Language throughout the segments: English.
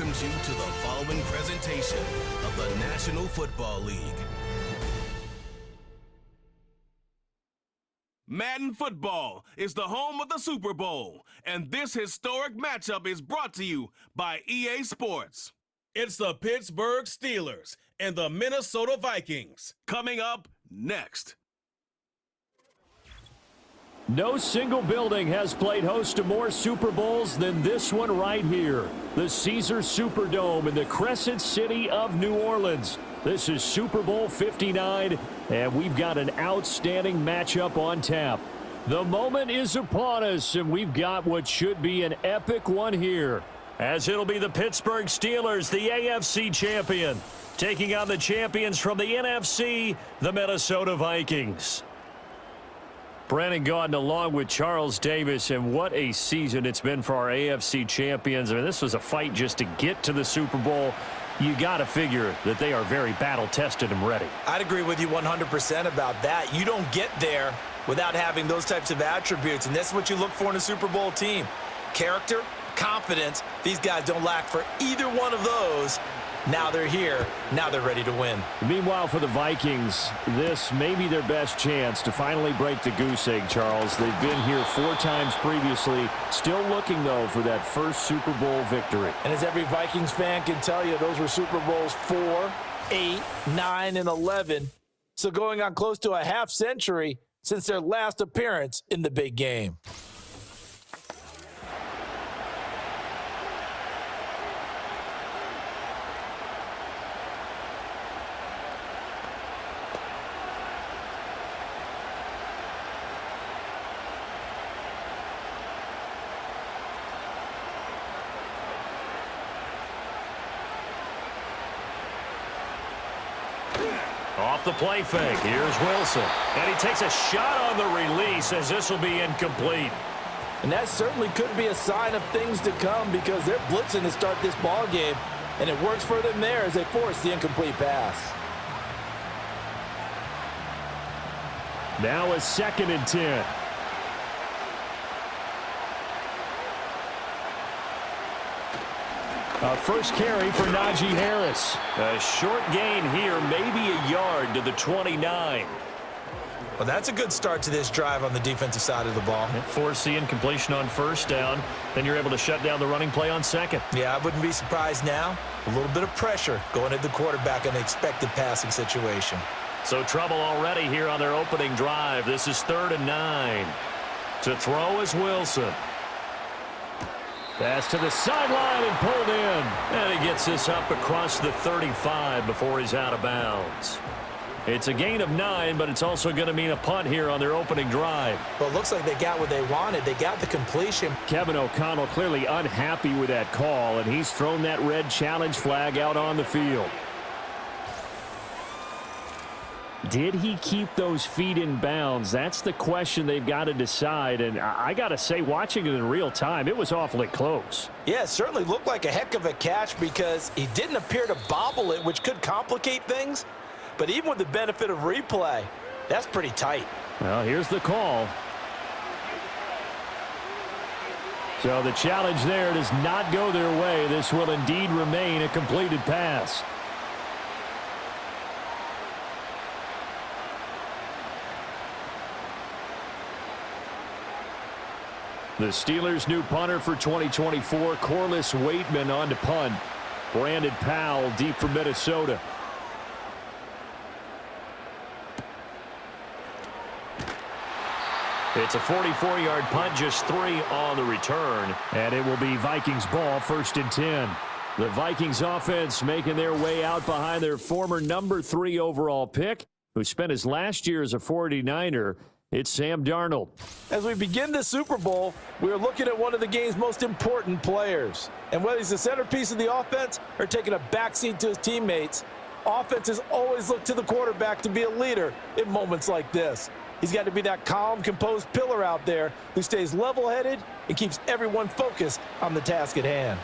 welcomes you to the following presentation of the National Football League. Madden Football is the home of the Super Bowl, and this historic matchup is brought to you by EA Sports. It's the Pittsburgh Steelers and the Minnesota Vikings. Coming up next. No single building has played host to more Super Bowls than this one right here. The Caesars Superdome in the Crescent City of New Orleans. This is Super Bowl 59, and we've got an outstanding matchup on tap. The moment is upon us, and we've got what should be an epic one here. As it'll be the Pittsburgh Steelers, the AFC champion, taking on the champions from the NFC, the Minnesota Vikings. Brandon Gaudin along with Charles Davis, and what a season it's been for our AFC champions. I mean, this was a fight just to get to the Super Bowl. You got to figure that they are very battle-tested and ready. I'd agree with you 100% about that. You don't get there without having those types of attributes, and that's what you look for in a Super Bowl team. Character, confidence. These guys don't lack for either one of those. Now they're here. Now they're ready to win. Meanwhile, for the Vikings, this may be their best chance to finally break the goose egg, Charles. They've been here 4 times previously. Still looking, though, for that first Super Bowl victory. And as every Vikings fan can tell you, those were Super Bowls 4, 8, 9, and 11. So going on close to a half century since their last appearance in the big game. Off the play fake, here's Wilson. And he takes a shot on the release as this will be incomplete. And that certainly could be a sign of things to come because they're blitzing to start this ball game, and it works for them there as they force the incomplete pass. Now a 2nd and 10. First carry for Najee Harris. A short gain here, maybe a yard to the 29. Well, that's a good start to this drive on the defensive side of the ball. Force the incompletion on first down. Then you're able to shut down the running play on second. Yeah, I wouldn't be surprised now. A little bit of pressure going at the quarterback in an expected passing situation. So trouble already here on their opening drive. This is 3rd and 9. To throw is Wilson. Pass to the sideline and pulled in. And he gets this up across the 35 before he's out of bounds. It's a gain of 9, but it's also going to mean a punt here on their opening drive. Well, it looks like they got what they wanted. They got the completion. Kevin O'Connell clearly unhappy with that call, and he's thrown that red challenge flag out on the field. Did he keep those feet in bounds? That's the question they've got to decide. And I got to say, watching it in real time, it was awfully close. Yeah, it certainly looked like a heck of a catch because he didn't appear to bobble it, which could complicate things. But even with the benefit of replay, that's pretty tight. Well, here's the call. So the challenge there does not go their way. This will indeed remain a completed pass. The Steelers' new punter for 2024, Corliss Waitman on to punt. Brandon Powell deep for Minnesota. It's a 44-yard punt, just 3 on the return. And it will be Vikings ball, 1st and 10. The Vikings offense making their way out behind their former number 3 overall pick, who spent his last year as a 49er. It's Sam Darnold. As we begin the Super Bowl, we are looking at one of the game's most important players. And whether he's the centerpiece of the offense or taking a backseat to his teammates, offenses always look to the quarterback to be a leader in moments like this. He's got to be that calm, composed pillar out there who stays level-headed and keeps everyone focused on the task at hand.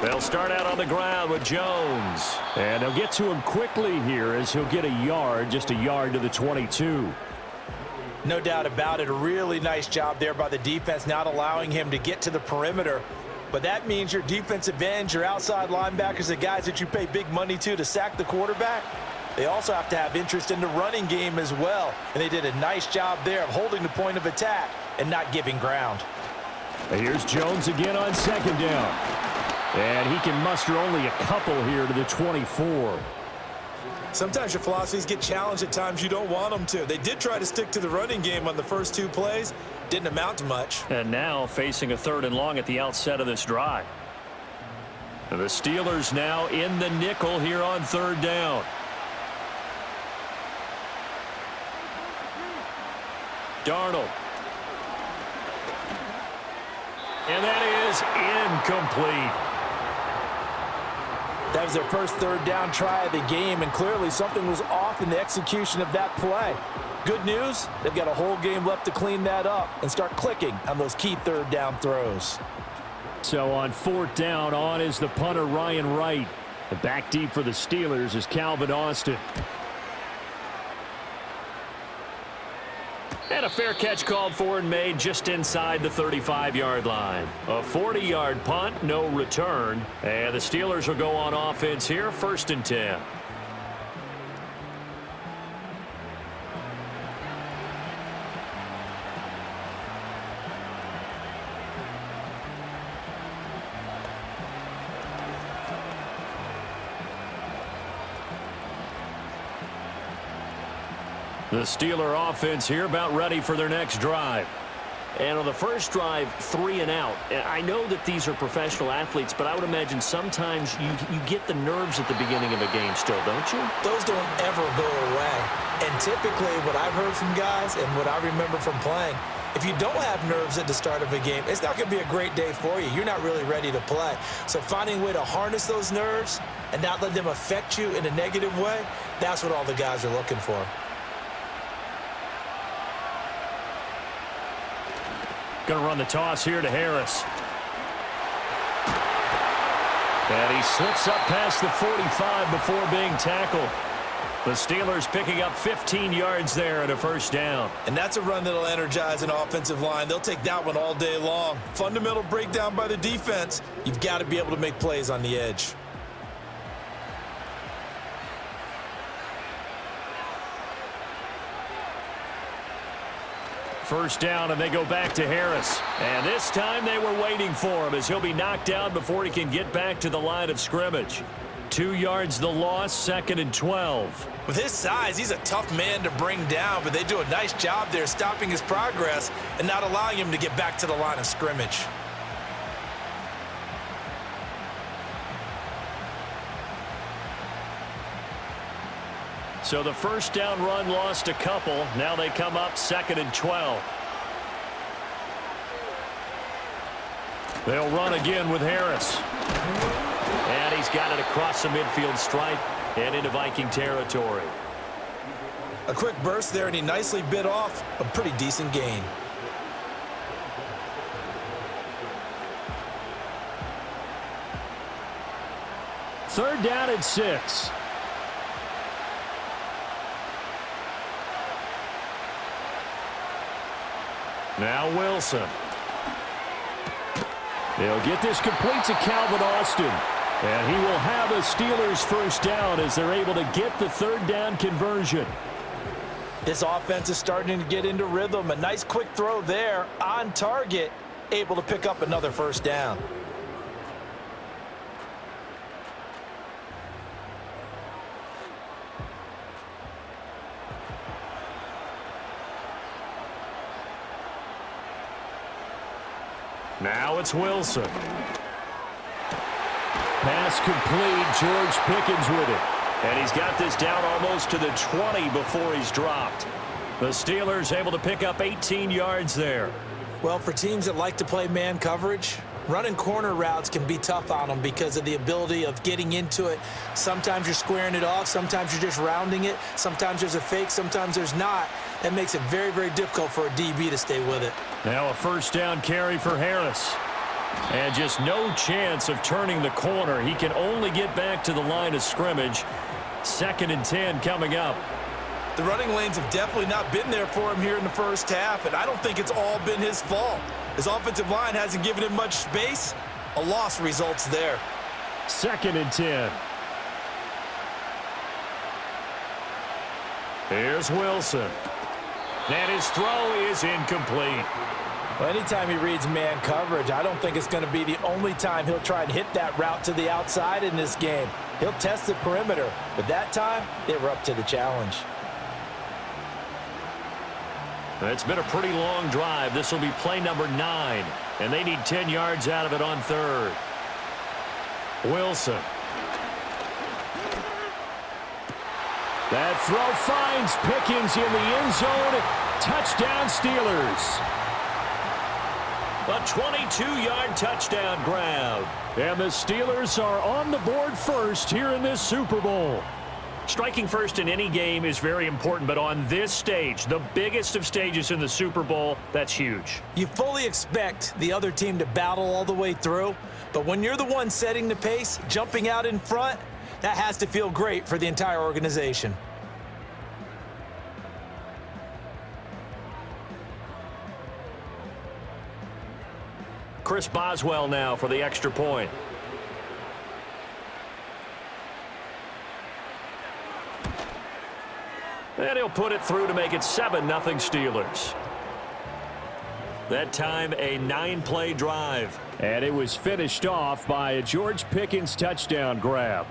They'll start out on the ground with Jones. And they'll get to him quickly here as he'll get a yard, just a yard to the 22. No doubt about it. A really nice job there by the defense, not allowing him to get to the perimeter. But that means your defensive ends, your outside linebackers, the guys that you pay big money to sack the quarterback, they also have to have interest in the running game as well. And they did a nice job there of holding the point of attack and not giving ground. Here's Jones again on second down. And he can muster only a couple here to the 24. Sometimes your philosophies get challenged at times you don't want them to. They did try to stick to the running game on the first 2 plays. Didn't amount to much. And now facing a 3rd and long at the outset of this drive. The Steelers now in the nickel here on 3rd down. Darnold. And that is incomplete. That was their first 3rd down try of the game, and clearly something was off in the execution of that play. Good news, they've got a whole game left to clean that up and start clicking on those key 3rd down throws. So on 4th down, on is the punter Ryan Wright. The back deep for the Steelers is Calvin Austin. And a fair catch called for and made just inside the 35-yard line. A 40-yard punt, no return. And the Steelers will go on offense here, 1st and 10. The Steeler offense here about ready for their next drive. And on the first drive, 3 and out. I know that these are professional athletes, but I would imagine sometimes you get the nerves at the beginning of a game still, don't you? Those don't ever go away. And typically what I've heard from guys and what I remember from playing, if you don't have nerves at the start of a game, it's not going to be a great day for you. You're not really ready to play. So finding a way to harness those nerves and not let them affect you in a negative way, that's what all the guys are looking for. Going to run the toss here to Harris. And he slips up past the 45 before being tackled. The Steelers picking up 15 yards there and a 1st down. And that's a run that'll energize an offensive line. They'll take that one all day long. Fundamental breakdown by the defense. You've got to be able to make plays on the edge. First down, and they go back to Harris. And this time they were waiting for him as he'll be knocked down before he can get back to the line of scrimmage. 2 yards the loss, 2nd and 12. With his size, he's a tough man to bring down, but they do a nice job there stopping his progress and not allowing him to get back to the line of scrimmage. So the first down run lost a couple. Now they come up 2nd and 12. They'll run again with Harris. And he's got it across the midfield stripe and into Viking territory. A quick burst there, and he nicely bit off a pretty decent gain. Third down and 6. Now Wilson. They'll get this complete to Calvin Austin. And he will have a Steelers first down as they're able to get the 3rd down conversion. This offense is starting to get into rhythm. A nice quick throw there on target, able to pick up another 1st down. Now it's Wilson. Pass complete. George Pickens with it. And he's got this down almost to the 20 before he's dropped. The Steelers able to pick up 18 yards there. Well, for teams that like to play man coverage, running corner routes can be tough on them because of the ability of getting into it. Sometimes you're squaring it off. Sometimes you're just rounding it. Sometimes there's a fake. Sometimes there's not. That makes it very, very difficult for a DB to stay with it. Now a first down carry for Harris. And just no chance of turning the corner. He can only get back to the line of scrimmage. 2nd and 10 coming up. The running lanes have definitely not been there for him here in the first half, and I don't think it's all been his fault. His offensive line hasn't given him much space. A loss results there. 2nd and 10. Here's Wilson. And his throw is incomplete. Well, anytime he reads man coverage, I don't think it's going to be the only time he'll try and hit that route to the outside in this game. He'll test the perimeter, but that time, they were up to the challenge. It's been a pretty long drive. This will be play number 9, and they need 10 yards out of it on 3rd. Wilson. That throw finds Pickens in the end zone. Touchdown, Steelers. A 22-yard touchdown grab. And the Steelers are on the board first here in this Super Bowl. Striking first in any game is very important, but on this stage, the biggest of stages in the Super Bowl, that's huge. You fully expect the other team to battle all the way through, but when you're the one setting the pace, jumping out in front, that has to feel great for the entire organization. Chris Boswell now for the extra point. And he'll put it through to make it 7-0 Steelers. That time a 9-play drive. And it was finished off by a George Pickens touchdown grab.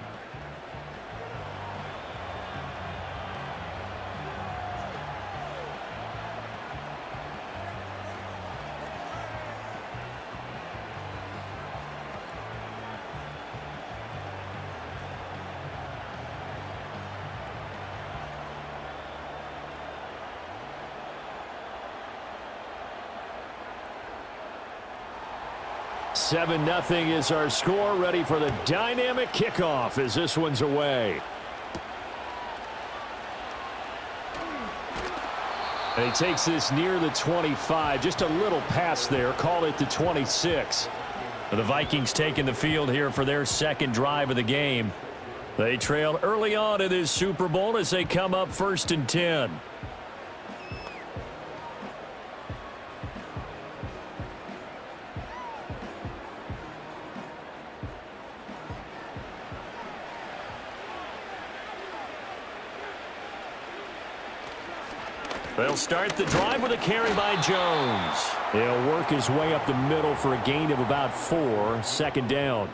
Seven nothing is our score, ready for the dynamic kickoff as this one's away. And he takes this near the 25, just a little pass there, call it the 26. The Vikings taking the field here for their second drive of the game. They trailed early on in this Super Bowl as they come up 1st and 10. They'll start the drive with a carry by Jones. He'll work his way up the middle for a gain of about 4, 2nd down.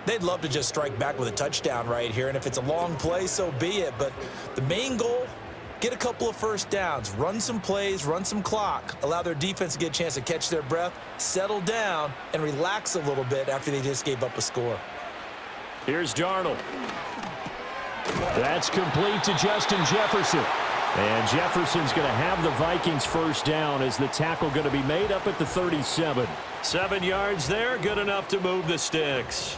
They'd love to just strike back with a touchdown right here, and if it's a long play, so be it. But the main goal, get a couple of first downs, run some plays, run some clock, allow their defense to get a chance to catch their breath, settle down, and relax a little bit after they just gave up a score. Here's Darnold. That's complete to Justin Jefferson. And Jefferson's going to have the Vikings first down as the tackle going to be made up at the 37. 7 yards there, good enough to move the sticks.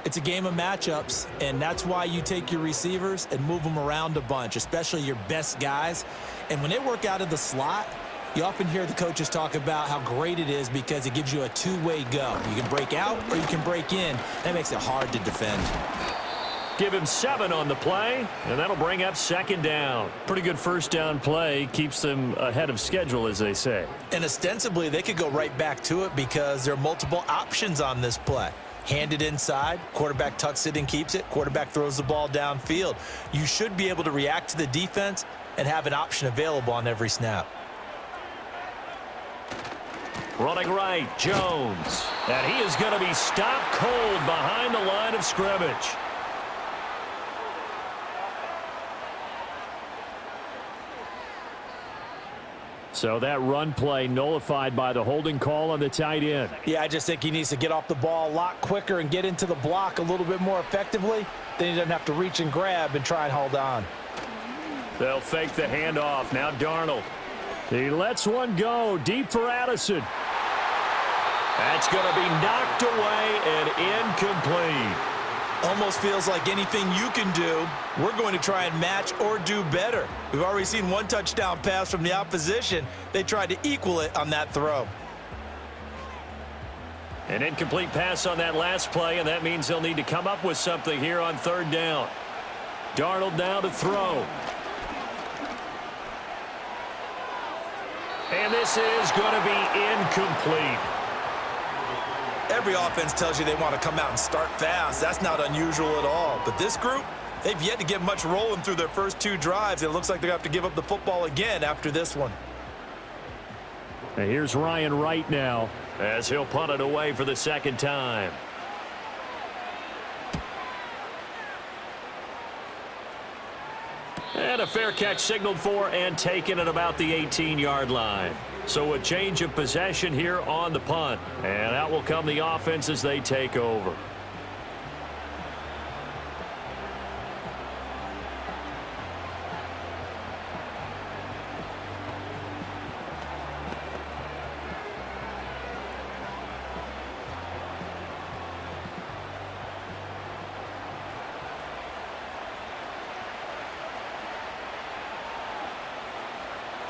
It's a game of matchups, and that's why you take your receivers and move them around a bunch, especially your best guys. And when they work out of the slot, you often hear the coaches talk about how great it is because it gives you a two-way go. You can break out or you can break in. That makes it hard to defend. Give him 7 on the play, and that'll bring up 2nd down. Pretty good first down play. Keeps them ahead of schedule, as they say. And ostensibly, they could go right back to it because there are multiple options on this play. Hand it inside, quarterback tucks it and keeps it, quarterback throws the ball downfield. You should be able to react to the defense and have an option available on every snap. Running right, Jones. And he is going to be stopped cold behind the line of scrimmage. So that run play nullified by the holding call on the tight end. Yeah, I just think he needs to get off the ball a lot quicker and get into the block a little bit more effectively. Then he doesn't have to reach and grab and try and hold on. They'll fake the handoff. Now Darnold. He lets one go deep for Addison. That's going to be knocked away and incomplete. Almost feels like anything you can do, we're going to try and match or do better. We've already seen one touchdown pass from the opposition. They tried to equal it on that throw. An incomplete pass on that last play, and that means they'll need to come up with something here on 3rd down. Darnold now to throw. And this is going to be incomplete. Every offense tells you they want to come out and start fast. That's not unusual at all. But this group, they've yet to get much rolling through their first 2 drives. It looks like they're going to have to give up the football again after this one. And here's Ryan Wright now as he'll punt it away for the second time. And a fair catch signaled for and taken at about the 18-yard line. So a change of possession here on the punt. And out will come the offense as they take over.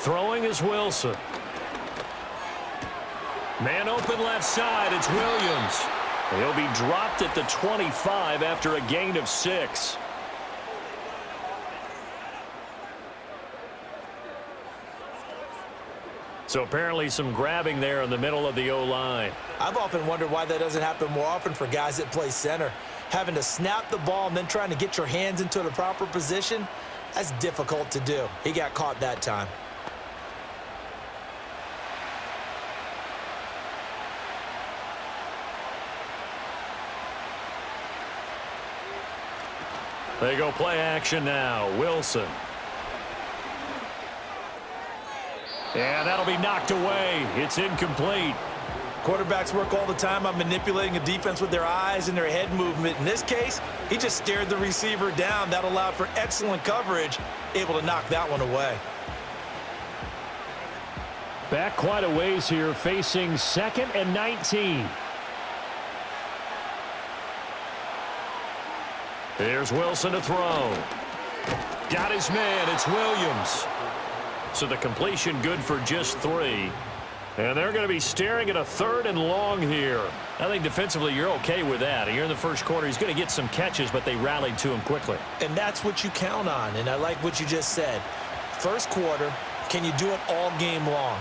Throwing is Wilson. Man open left side, it's Williams. He'll be dropped at the 25 after a gain of 6. So apparently some grabbing there in the middle of the O-line. I've often wondered why that doesn't happen more often for guys that play center. Having to snap the ball and then trying to get your hands into the proper position, that's difficult to do. He got caught that time. They go play action now. Wilson. And that'll be knocked away. It's incomplete. Quarterbacks work all the time on manipulating a defense with their eyes and their head movement. In this case, he just stared the receiver down. That allowed for excellent coverage, able to knock that one away. Back quite a ways here, facing 2nd and 19. Here's Wilson to throw. Got his man. It's Williams. So the completion good for just 3. And they're going to be staring at a 3rd and long here. I think defensively you're okay with that. Here in the first quarter, he's going to get some catches, but they rallied to him quickly. And that's what you count on, and I like what you just said. First quarter, can you do it all game long?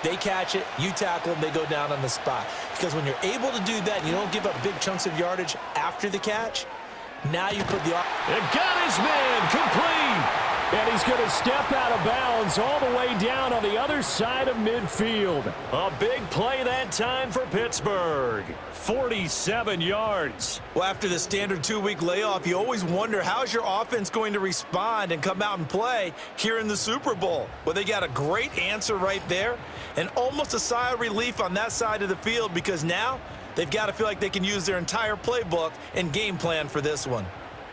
They catch it, you tackle them, they go down on the spot. Because when you're able to do that and you don't give up big chunks of yardage after the catch, now you put the... And got his man complete. And he's going to step out of bounds all the way down on the other side of midfield. A big play that time for Pittsburgh. 47 yards. Well, after the standard 2-week layoff, you always wonder how's your offense going to respond and come out and play here in the Super Bowl. Well, they got a great answer right there and almost a sigh of relief on that side of the field because now they've got to feel like they can use their entire playbook and game plan for this one.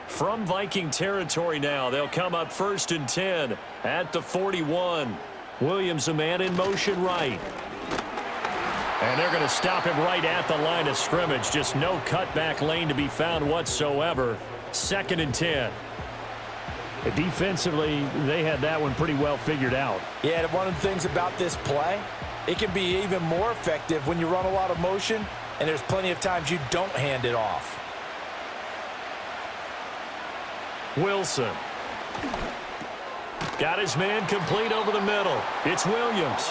From Viking territory now, they'll come up 1st and 10 at the 41. Williams, a man in motion right. And they're going to stop him right at the line of scrimmage. Just no cutback lane to be found whatsoever. 2nd and 10. Defensively, they had that one pretty well figured out. Yeah, and one of the things about this play, it can be even more effective when you run a lot of motion, and there's plenty of times you don't hand it off. Wilson. Got his man complete over the middle. It's Williams.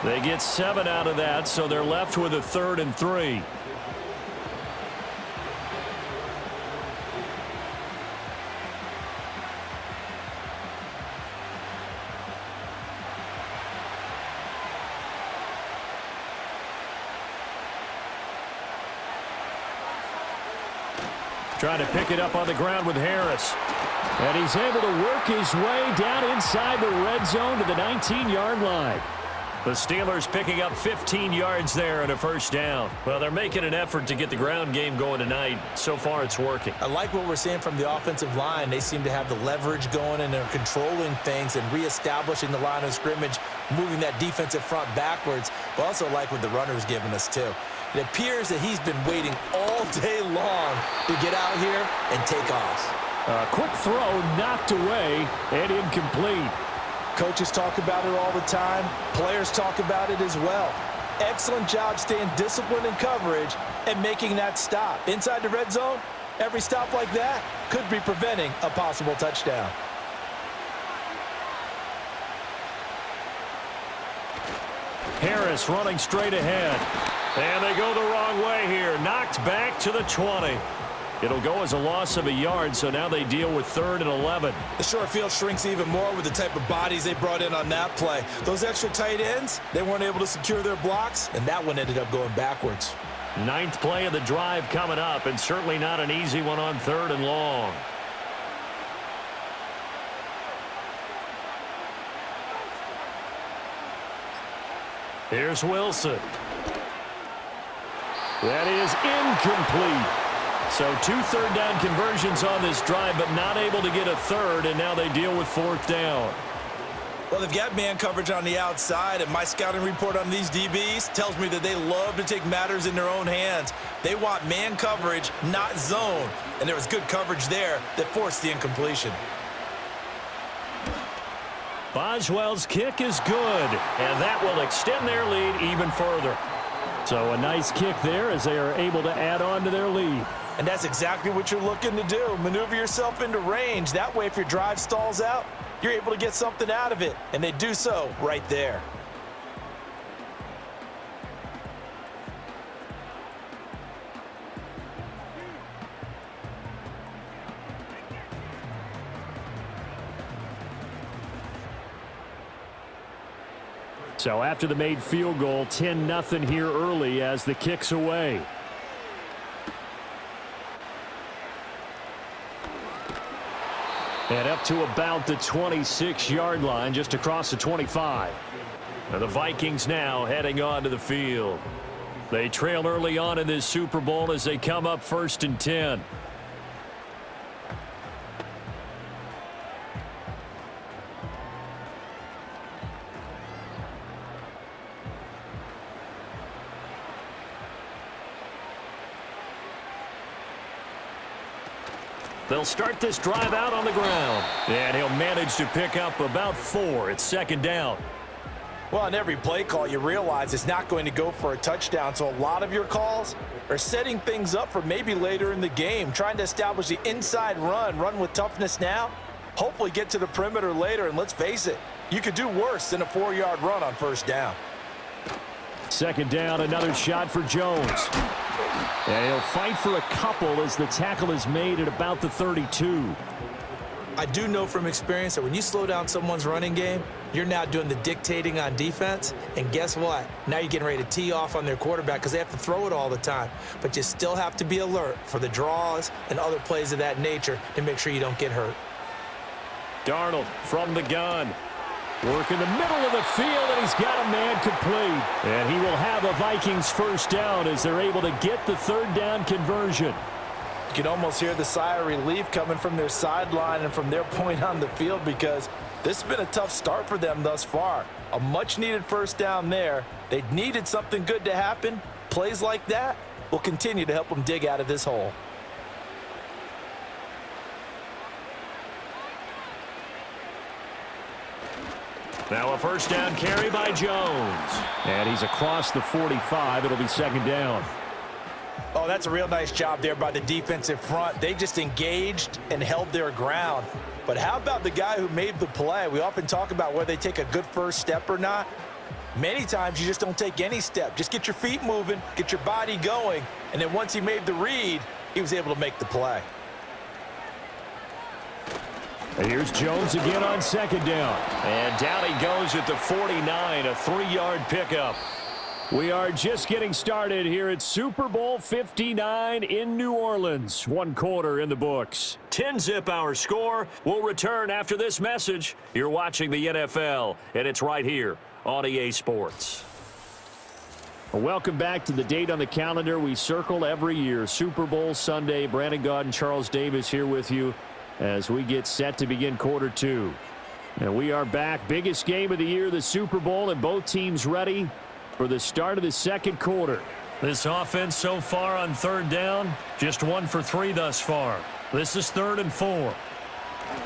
They get 7 out of that, so they're left with a 3rd and 3. Trying to pick it up on the ground with Harris. And he's able to work his way down inside the red zone to the 19-yard line. The Steelers picking up 15 yards there and a 1st down. Well, they're making an effort to get the ground game going tonight. So far, it's working. I like what we're seeing from the offensive line. They seem to have the leverage going, and they're controlling things and reestablishing the line of scrimmage, moving that defensive front backwards. But also like what the runner's giving us, too. It appears that he's been waiting all day long to get out here and take off. A quick throw knocked away and incomplete. Coaches talk about it all the time. Players talk about it as well. Excellent job staying disciplined in coverage and making that stop. Inside the red zone, every stop like that could be preventing a possible touchdown. Harris running straight ahead. And they go the wrong way here. Knocked back to the 20. It'll go as a loss of a yard, so now they deal with 3rd and 11. The short field shrinks even more with the type of bodies they brought in on that play. Those extra tight ends, they weren't able to secure their blocks, and that one ended up going backwards. 9th play of the drive coming up, and certainly not an easy one on 3rd and long. Here's Wilson. That is incomplete. So 2 third-down conversions on this drive, but not able to get a third, and now they deal with 4th down. Well, they've got man coverage on the outside, and my scouting report on these DBs tells me that they love to take matters in their own hands. They want man coverage, not zone, and there was good coverage there that forced the incompletion. Boswell's kick is good, and that will extend their lead even further. So a nice kick there as they are able to add on to their lead. And that's exactly what you're looking to do. Maneuver yourself into range. That way, if your drive stalls out, you're able to get something out of it. And they do so right there. So after the made field goal, 10-0 here early as the kick's away. And up to about the 26-yard line, just across the 25. And the Vikings now heading on to the field. They trail early on in this Super Bowl as they come up 1st and 10. They'll start this drive out on the ground. And he'll manage to pick up about 4. It's 2nd down. Well, on every play call, you realize it's not going to go for a touchdown. So a lot of your calls are setting things up for maybe later in the game, trying to establish the inside run with toughness now, hopefully get to the perimeter later. And let's face it, you could do worse than a 4-yard run on 1st down. 2nd down, another shot for Jones. And he'll fight for a couple as the tackle is made at about the 32. I do know from experience that when you slow down someone's running game, you're now doing the dictating on defense. And guess what? Now you're getting ready to tee off on their quarterback because they have to throw it all the time. But you still have to be alert for the draws and other plays of that nature to make sure you don't get hurt. Darnold from the gun. Work in the middle of the field, and he's got a man complete. And he will have a Vikings 1st down as they're able to get the 3rd down conversion. You can almost hear the sigh of relief coming from their sideline and from their point on the field because this has been a tough start for them thus far. A much-needed 1st down there. They needed something good to happen. Plays like that will continue to help them dig out of this hole. Now a 1st down carry by Jones. And he's across the 45. It'll be 2nd down. Oh, that's a real nice job there by the defensive front. They just engaged and held their ground. But how about the guy who made the play? We often talk about whether they take a good first step or not. Many times you just don't take any step. Just get your feet moving, get your body going, and then once he made the read, he was able to make the play. And here's Jones again on 2nd down. And down he goes at the 49, a 3-yard pickup. We are just getting started here at Super Bowl 59 in New Orleans. 1 quarter in the books. 10-zip our score. We'll return after this message. You're watching the NFL, and it's right here on EA Sports. Welcome back to the date on the calendar we circle every year. Super Bowl Sunday. Brandon Gaud and Charles Davis here with you as we get set to begin quarter 2. And we are back. Biggest game of the year, the Super Bowl, and both teams ready for the start of the 2nd quarter. This offense so far on 3rd down, just 1 for 3 thus far. This is 3rd and 4.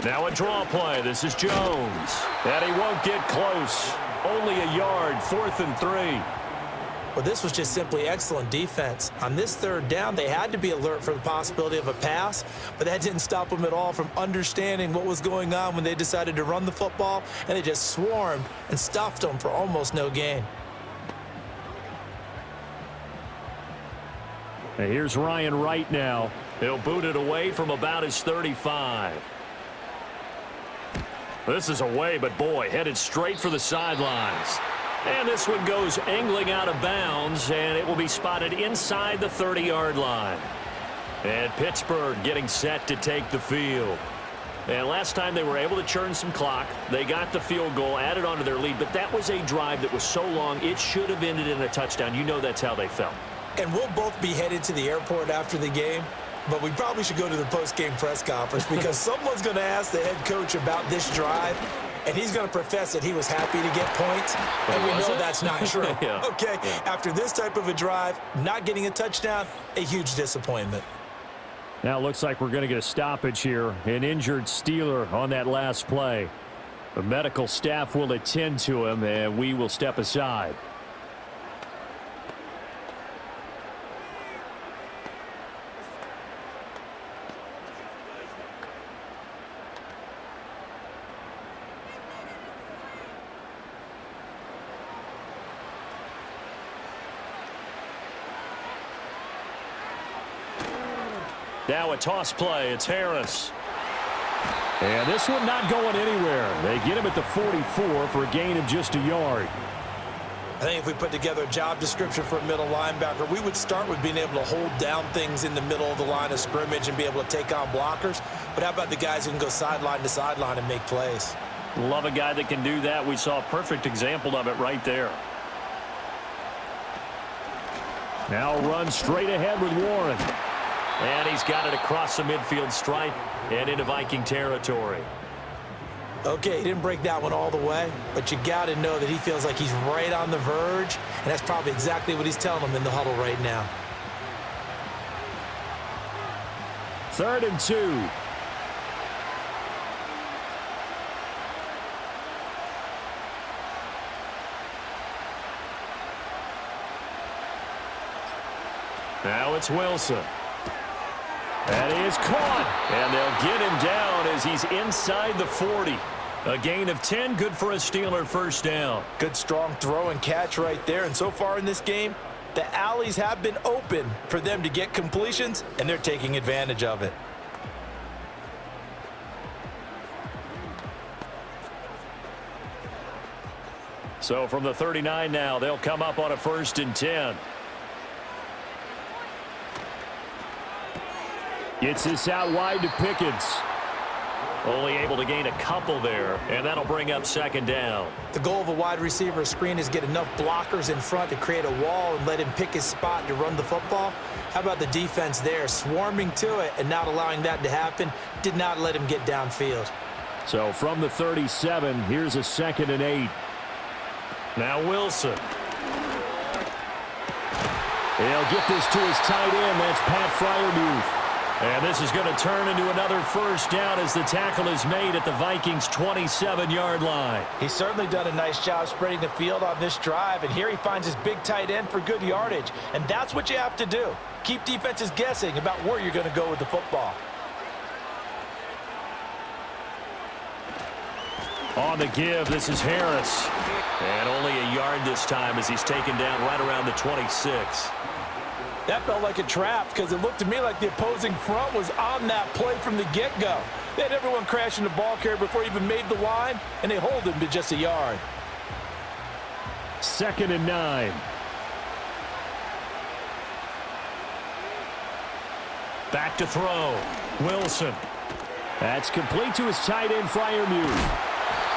Now a draw play. This is Jones. And he won't get close. Only a yard, 4th and 3. Well, this was just simply excellent defense. On this 3rd down, they had to be alert for the possibility of a pass, but that didn't stop them at all from understanding what was going on when they decided to run the football, and they just swarmed and stuffed them for almost no gain. And here's Ryan Wright now. He'll boot it away from about his 35. This is away, but boy, headed straight for the sidelines. And this one goes angling out of bounds, and it will be spotted inside the 30-yard line. And Pittsburgh getting set to take the field. And last time they were able to churn some clock. They got the field goal, added on to their lead, but that was a drive that was so long, it should have ended in a touchdown. You know that's how they felt. And we'll both be headed to the airport after the game, but we probably should go to the post-game press conference because someone's going to ask the head coach about this drive, and he's going to profess that he was happy to get points, and we know that's not true. Yeah. Okay, yeah. After this type of a drive, not getting a touchdown, a huge disappointment. Now it looks like we're going to get a stoppage here. An injured Steeler on that last play. The medical staff will attend to him, and we will step aside. Now a toss play. It's Harris. And this one not going anywhere. They get him at the 44 for a gain of just a yard. I think if we put together a job description for a middle linebacker, we would start with being able to hold down things in the middle of the line of scrimmage and be able to take on blockers. But how about the guys who can go sideline to sideline and make plays? Love a guy that can do that. We saw a perfect example of it right there. Now run straight ahead with Warren. And he's got it across the midfield stripe and into Viking territory. Okay, he didn't break that one all the way, but you got to know that he feels like he's right on the verge, and that's probably exactly what he's telling them in the huddle right now. 3rd and 2. Now it's Wilson. And he is caught. And they'll get him down as he's inside the 40. A gain of 10, good for a Steeler first down. Good strong throw and catch right there. And so far in this game, the alleys have been open for them to get completions, and they're taking advantage of it. So from the 39 now, they'll come up on a 1st and 10. Gets this out wide to Pickens. Only able to gain a couple there, and that'll bring up 2nd down. The goal of a wide receiver screen is get enough blockers in front to create a wall and let him pick his spot to run the football. How about the defense there, swarming to it and not allowing that to happen? Did not let him get downfield. So from the 37, here's a 2nd and 8. Now Wilson. He'll get this to his tight end. That's Pat Freiermuth. And this is going to turn into another first down as the tackle is made at the Vikings' 27-yard line. He's certainly done a nice job spreading the field on this drive, and here he finds his big tight end for good yardage. And that's what you have to do. Keep defenses guessing about where you're going to go with the football. On the give, this is Harris. And only a yard this time as he's taken down right around the 26. That felt like a trap because it looked to me like the opposing front was on that play from the get-go. They had everyone crashing the ball carrier before he even made the line, and they hold him to just a yard. 2nd and 9. Back to throw. Wilson. That's complete to his tight end, Freiermuth.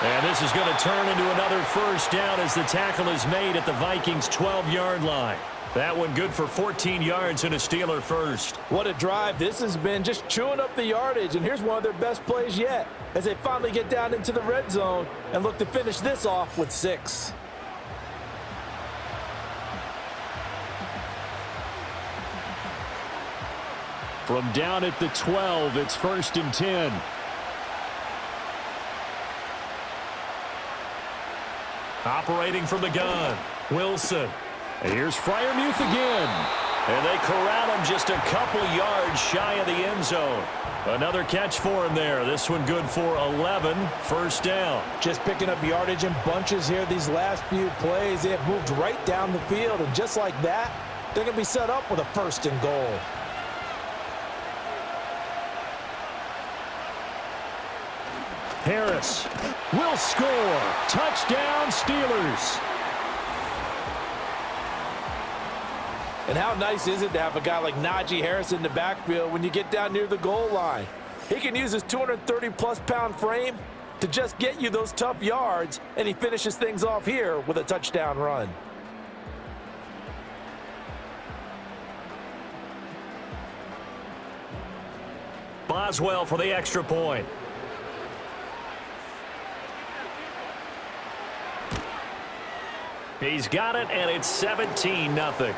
And this is going to turn into another first down as the tackle is made at the Vikings' 12-yard line. That one good for 14 yards and a Steeler first. What a drive. This has been just chewing up the yardage, and here's one of their best plays yet as they finally get down into the red zone and look to finish this off with 6. From down at the 12, it's 1st and 10. Operating from the gun, Wilson. And here's Freiermuth again. And they corral him just a couple yards shy of the end zone. Another catch for him there. This one good for 11, first down. Just picking up yardage in bunches here these last few plays. They have moved right down the field, and just like that, They're going to be set up with a 1st and goal. Harris will score. Touchdown, Steelers. And how nice is it to have a guy like Najee Harris in the backfield when you get down near the goal line? He can use his 230-plus pound frame to just get you those tough yards, and he finishes things off here with a touchdown run. Boswell for the extra point. He's got it, and it's 17-0.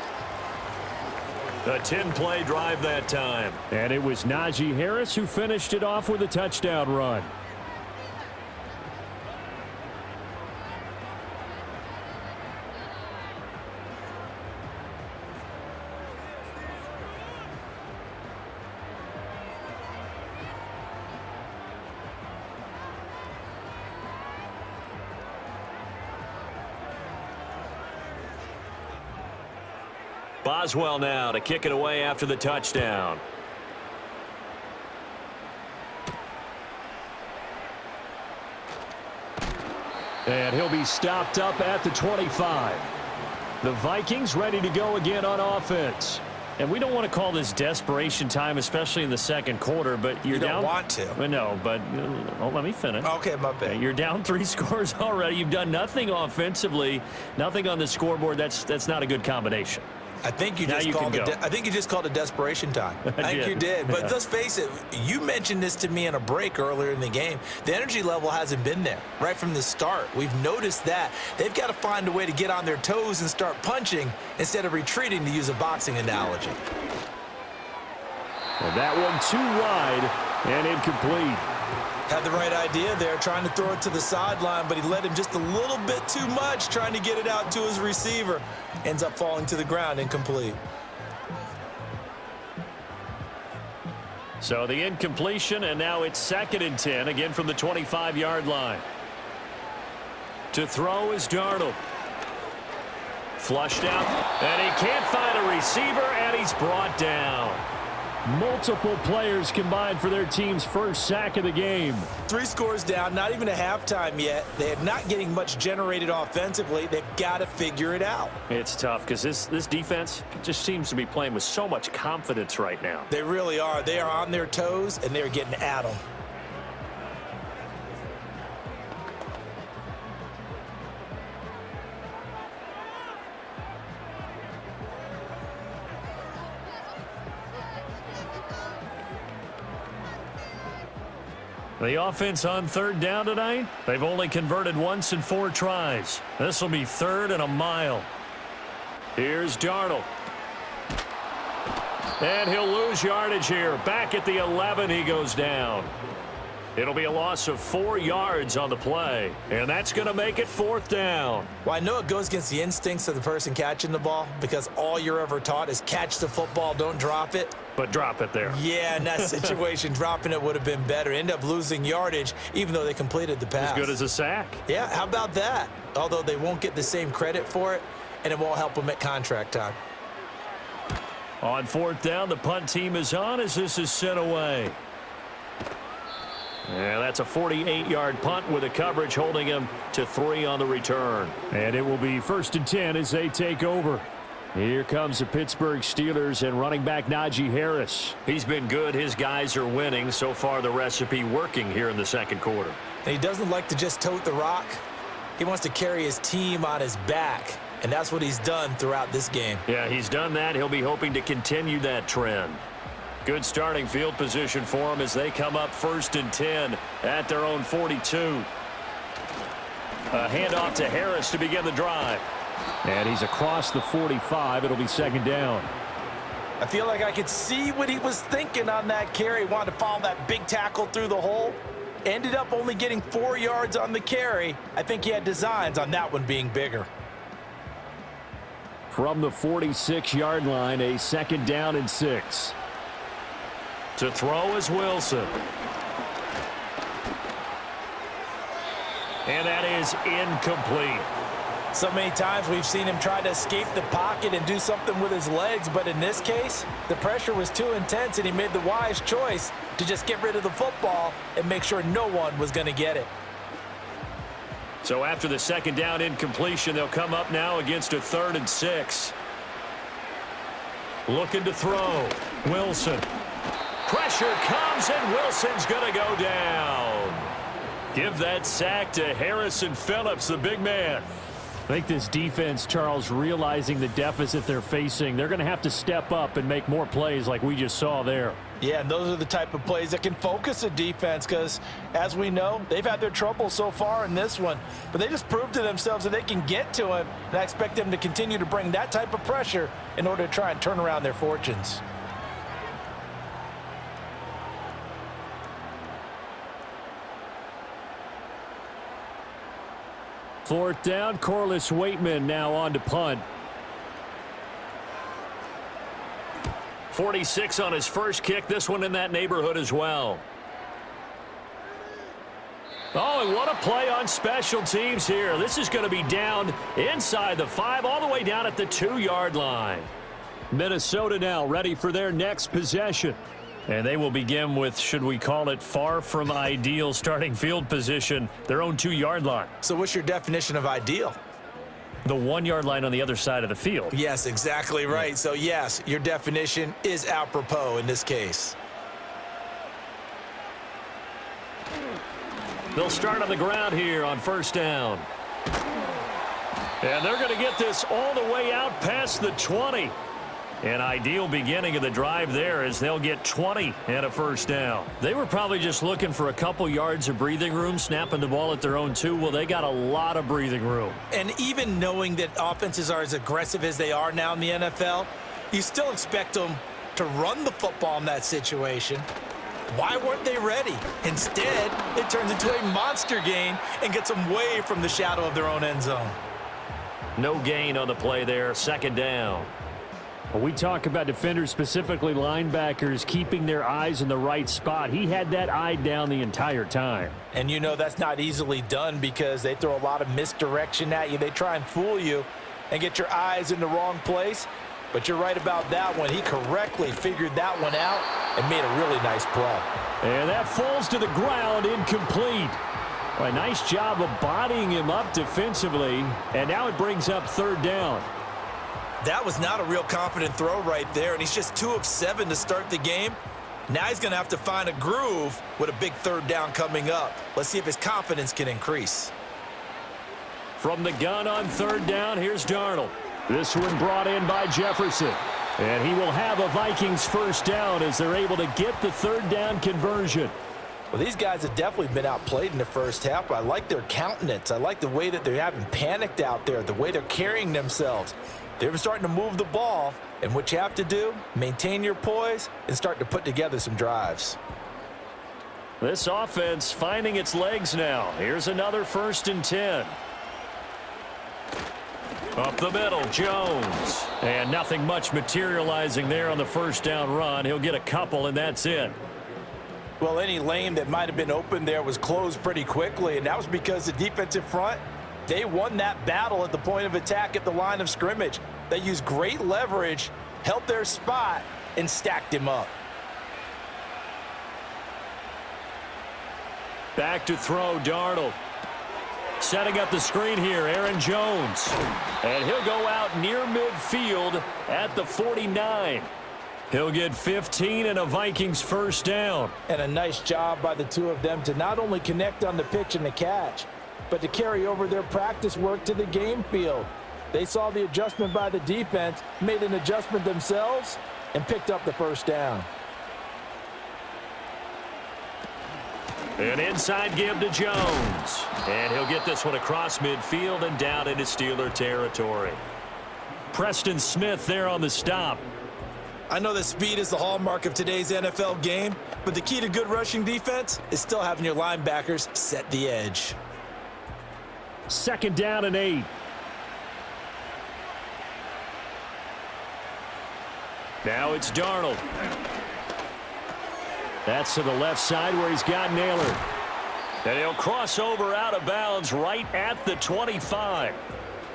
A 10-play drive that time. And it was Najee Harris who finished it off with a touchdown run. Boswell now to kick it away after the touchdown. And he'll be stopped up at the 25. The Vikings ready to go again on offense. And we don't want to call this desperation time, especially in the second quarter, but you're down. You don't want to. No, but let me finish. Okay, my bad. You're down 3 scores already. You've done nothing offensively, nothing on the scoreboard. That's not a good combination. I think you just called it desperation time. I think you did. But let's face it, you mentioned this to me in a break earlier in the game. The energy level hasn't been there right from the start. We've noticed that. They've got to find a way to get on their toes and start punching instead of retreating, to use a boxing analogy. And that one too wide and incomplete. Had the right idea there, trying to throw it to the sideline, but he led him just a little bit too much, trying to get it out to his receiver. Ends up falling to the ground, incomplete. So the incompletion, and now it's 2nd and 10, again from the 25-yard line. To throw is Darnold. Flushed out, and he can't find a receiver, and he's brought down. Multiple players combined for their team's first sack of the game. 3 scores down, not even a halftime yet. They're not getting much generated offensively. They've got to figure it out. It's tough because this defense just seems to be playing with so much confidence right now. They really are. They are on their toes, and they're getting at them. The offense on 3rd down tonight, they've only converted once in 4 tries. This will be 3rd and a mile. Here's Darnold. And he'll lose yardage here. Back at the 11, he goes down. It'll be a loss of 4 yards on the play, and that's going to make it 4th down. Well, I know it goes against the instincts of the person catching the ball because all you're ever taught is catch the football, don't drop it. But drop it there. Yeah, in that situation, dropping it would have been better. End up losing yardage, even though they completed the pass. As good as a sack. Yeah, how about that? Although they won't get the same credit for it, and it won't help them at contract time. On 4th down, the punt team is on as this is sent away. Yeah, that's a 48-yard punt with a coverage holding him to 3 on the return. And it will be 1st and 10 as they take over. Here comes the Pittsburgh Steelers and running back Najee Harris. He's been good. His guys are winning. So far, the recipe working here in the second quarter. And he doesn't like to just tote the rock. He wants to carry his team on his back, and that's what he's done throughout this game. Yeah, he's done that. He'll be hoping to continue that trend. Good starting field position for him as they come up 1st and 10 at their own 42. A handoff to Harris to begin the drive. And he's across the 45. It'll be 2nd down. I feel like I could see what he was thinking on that carry. Wanted to follow that big tackle through the hole. Ended up only getting 4 yards on the carry. I think he had designs on that one being bigger. From the 46-yard line, a 2nd down and 6. To throw is Wilson. And that is incomplete. So many times we've seen him try to escape the pocket and do something with his legs, but in this case, the pressure was too intense and he made the wise choice to just get rid of the football and make sure no one was going to get it. So after the second down incompletion, they'll come up now against a 3rd and 6. Looking to throw. Wilson. Pressure comes, and Wilson's going to go down. Give that sack to Harrison Phillips, the big man. I think this defense, Charles, realizing the deficit they're facing, they're going to have to step up and make more plays like we just saw there. Yeah, and those are the type of plays that can focus a defense because, as we know, they've had their trouble so far in this one. But they just proved to themselves that they can get to him, and I expect them to continue to bring that type of pressure in order to try and turn around their fortunes. Fourth down, Corliss Waitman now on to punt. 46 on his first kick. This one in that neighborhood as well. Oh, and what a play on special teams here. This is going to be down inside the 5, all the way down at the 2-yard line. Minnesota now ready for their next possession. And they will begin with, should we call it, far from ideal starting field position, their own 2-yard line. So what's your definition of ideal? The 1-yard line on the other side of the field. Yes, exactly right. So, yes, your definition is apropos in this case. They'll start on the ground here on first down. And they're going to get this all the way out past the 20. An ideal beginning of the drive there as they'll get 20 and a first down. They were probably just looking for a couple yards of breathing room, snapping the ball at their own 2. Well, they got a lot of breathing room. And even knowing that offenses are as aggressive as they are now in the NFL, you still expect them to run the football in that situation. Why weren't they ready? Instead, it turns into a monster gain and gets them way from the shadow of their own end zone. No gain on the play there, second down. When we talk about defenders, specifically linebackers, keeping their eyes in the right spot. He had that eye down the entire time. And you know that's not easily done because they throw a lot of misdirection at you. They try and fool you and get your eyes in the wrong place. But you're right about that one. He correctly figured that one out and made a really nice play. And that falls to the ground, incomplete. Well, a nice job of bodying him up defensively. And now it brings up third down. That was not a real confident throw right there, and he's just 2 of 7 to start the game. Now he's going to have to find a groove with a big third down coming up. Let's see if his confidence can increase. From the gun on third down, here's Darnold. This one brought in by Jefferson. And he will have a Vikings first down as they're able to get the third down conversion. Well, these guys have definitely been outplayed in the first half, but I like their countenance. I like the way that they haven't panicked out there, the way they're carrying themselves. They're starting to move the ball, and what you have to do, maintain your poise and start to put together some drives. This offense finding its legs now. Here's another 1st and 10. Up the middle, Jones. And nothing much materializing there on the first down run. He'll get a couple, and that's it. Well, any lane that might have been open there was closed pretty quickly, and that was because the defensive front, they won that battle at the point of attack at the line of scrimmage. They used great leverage, held their spot, and stacked him up. Back to throw, Darnold. Setting up the screen here, Aaron Jones. And he'll go out near midfield at the 49. He'll get 15 and a Vikings first down. And a nice job by the two of them to not only connect on the pitch and the catch, but to carry over their practice work to the game field. They saw the adjustment by the defense, made an adjustment themselves, and picked up the first down. An inside give to Jones. And he'll get this one across midfield and down into Steeler territory. Preston Smith there on the stop. I know that speed is the hallmark of today's NFL game, but the key to good rushing defense is still having your linebackers set the edge. 2nd down and 8. Now it's Darnold. That's to the left side where he's got Naylor. And he'll cross over out of bounds right at the 25.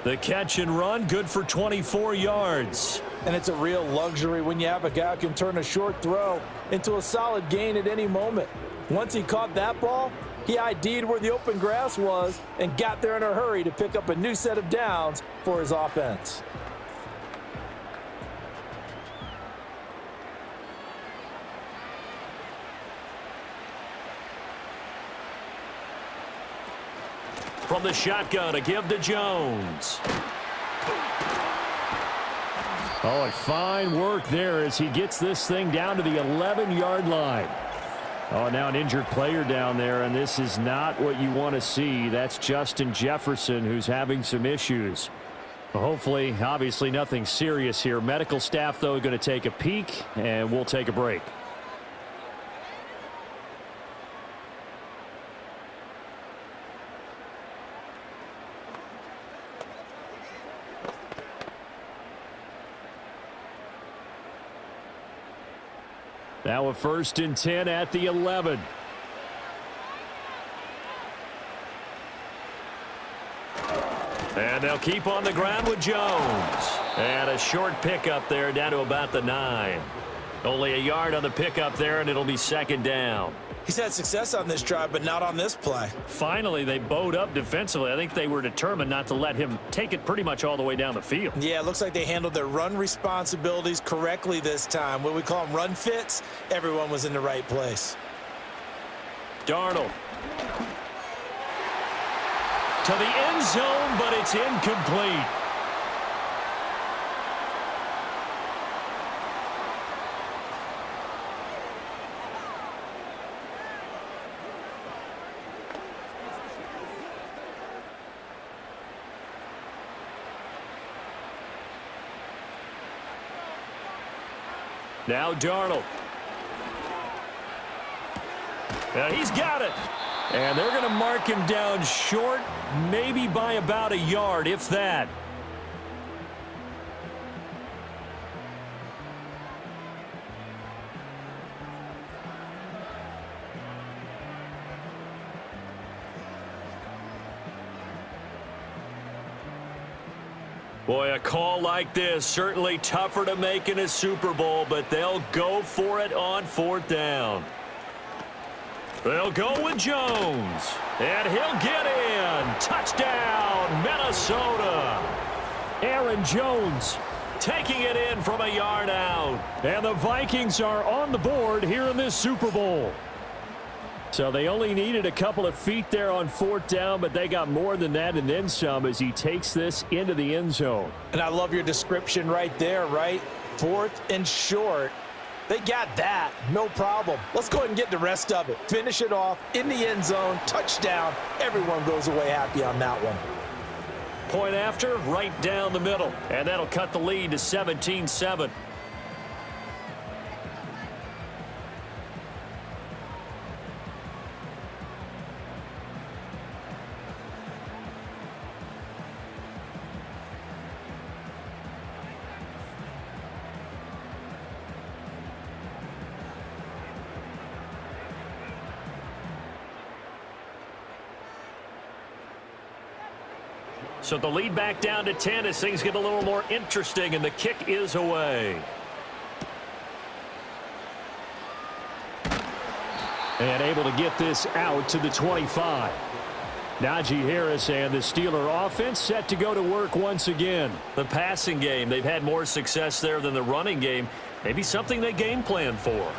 The catch and run, good for 24 yards. And it's a real luxury when you have a guy who can turn a short throw into a solid gain at any moment. Once he caught that ball, he ID'd where the open grass was and got there in a hurry to pick up a new set of downs for his offense. From the shotgun, a give to Jones. Oh, and fine work there as he gets this thing down to the 11-yard line. Oh, now an injured player down there, and this is not what you want to see. That's Justin Jefferson, who's having some issues. Well, hopefully, obviously nothing serious here. Medical staff, though, going to take a peek, and we'll take a break. Now a 1st and 10 at the 11. And they'll keep on the ground with Jones. And a short pickup there down to about the 9. Only a yard on the pickup there, and it'll be 2nd down. He's had success on this drive, but not on this play. Finally, they bowed up defensively. I think they were determined not to let him take it pretty much all the way down the field. Yeah, it looks like they handled their run responsibilities correctly this time. What we call them run fits, everyone was in the right place. Darnold. To the end zone, but it's incomplete. Now Darnold. Now he's got it. And they're going to mark him down short, maybe by about a yard, if that. Boy, a call like this, certainly tougher to make in a Super Bowl, but they'll go for it on 4th down. They'll go with Jones, and he'll get in. Touchdown, Minnesota. Aaron Jones taking it in from a yard out. And the Vikings are on the board here in this Super Bowl. So they only needed a couple of feet there on 4th down, but they got more than that and then some as he takes this into the end zone. And I love your description right there, right? 4th and short. They got that. No problem. Let's go ahead and get the rest of it. Finish it off in the end zone. Touchdown. Everyone goes away happy on that one. Point after, right down the middle. And that'll cut the lead to 17-7. So the lead back down to 10 as things get a little more interesting, and the kick is away. And able to get this out to the 25. Najee Harris and the Steeler offense set to go to work once again. The passing game, they've had more success there than the running game. Maybe something they game plan for.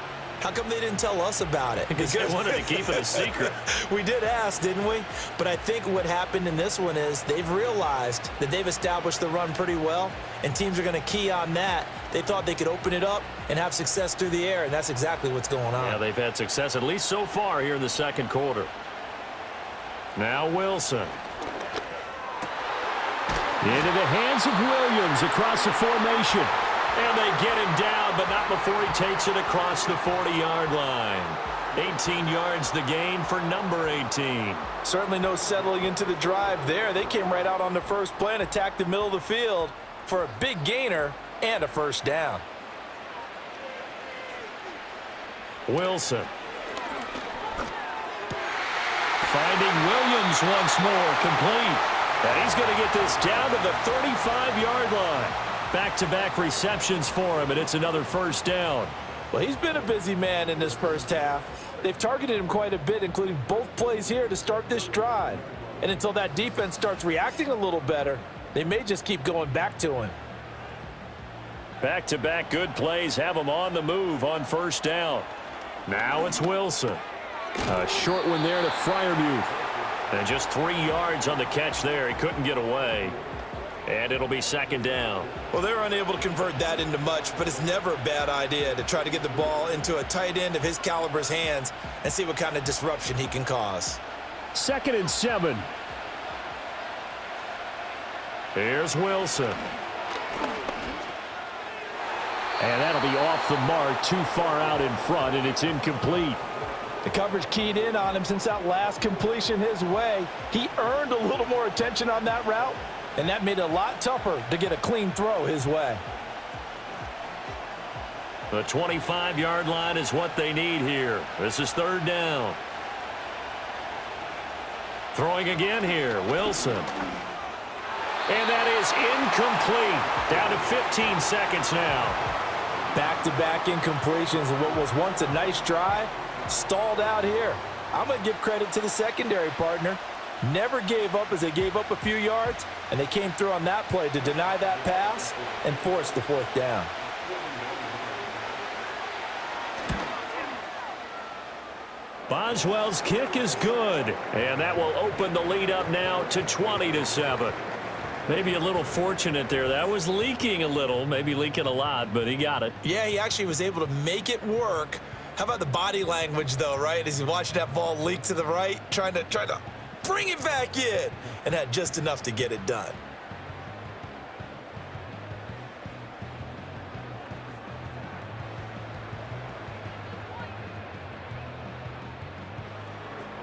How come they didn't tell us about it? Because they wanted to keep it a secret. We did ask, didn't we? But I think what happened in this one is they've realized that they've established the run pretty well, and teams are going to key on that. They thought they could open it up and have success through the air, and that's exactly what's going on. Yeah, they've had success, at least so far here in the 2nd quarter. Now Wilson. Into the hands of Williams across the formation. And they get him down, but not before he takes it across the 40-yard line. 18 yards the gain for number 18. Certainly no settling into the drive there. They came right out on the first play and attacked the middle of the field for a big gainer and a 1st down. Wilson. Finding Williams once more, complete. And he's going to get this down to the 35-yard line. Back-to-back receptions for him, and it's another first down. Well, he's been a busy man in this first half. They've targeted him quite a bit, including both plays here to start this drive. And until that defense starts reacting a little better, they may just keep going back to him. Back-to-back good plays have him on the move on first down. Now it's Wilson. A short one there to Freiermuth. And just 3 yards on the catch there. He couldn't get away. And it'll be second down. Well, they're unable to convert that into much, but it's never a bad idea to try to get the ball into a tight end of his caliber's hands and see what kind of disruption he can cause. 2nd and 7. Here's Wilson. And that'll be off the mark, too far out in front, and it's incomplete. The coverage keyed in on him since that last completion his way. He earned a little more attention on that route, and that made it a lot tougher to get a clean throw his way. The 25-yard line is what they need here. This is 3rd down. Throwing again here, Wilson. And that is incomplete. Down to 15 seconds now. Back-to-back incompletions of what was once a nice drive, stalled out here. I'm going to give credit to the secondary partner. Never gave up as they gave up a few yards, and they came through on that play to deny that pass and force the 4th down. Boswell's kick is good, and that will open the lead up now to 20-7. Maybe a little fortunate there. That was leaking a little, maybe leaking a lot, but he got it. Yeah, he actually was able to make it work. How about the body language, though, right? As he watched that ball leak to the right, trying to bring it back in, and had just enough to get it done.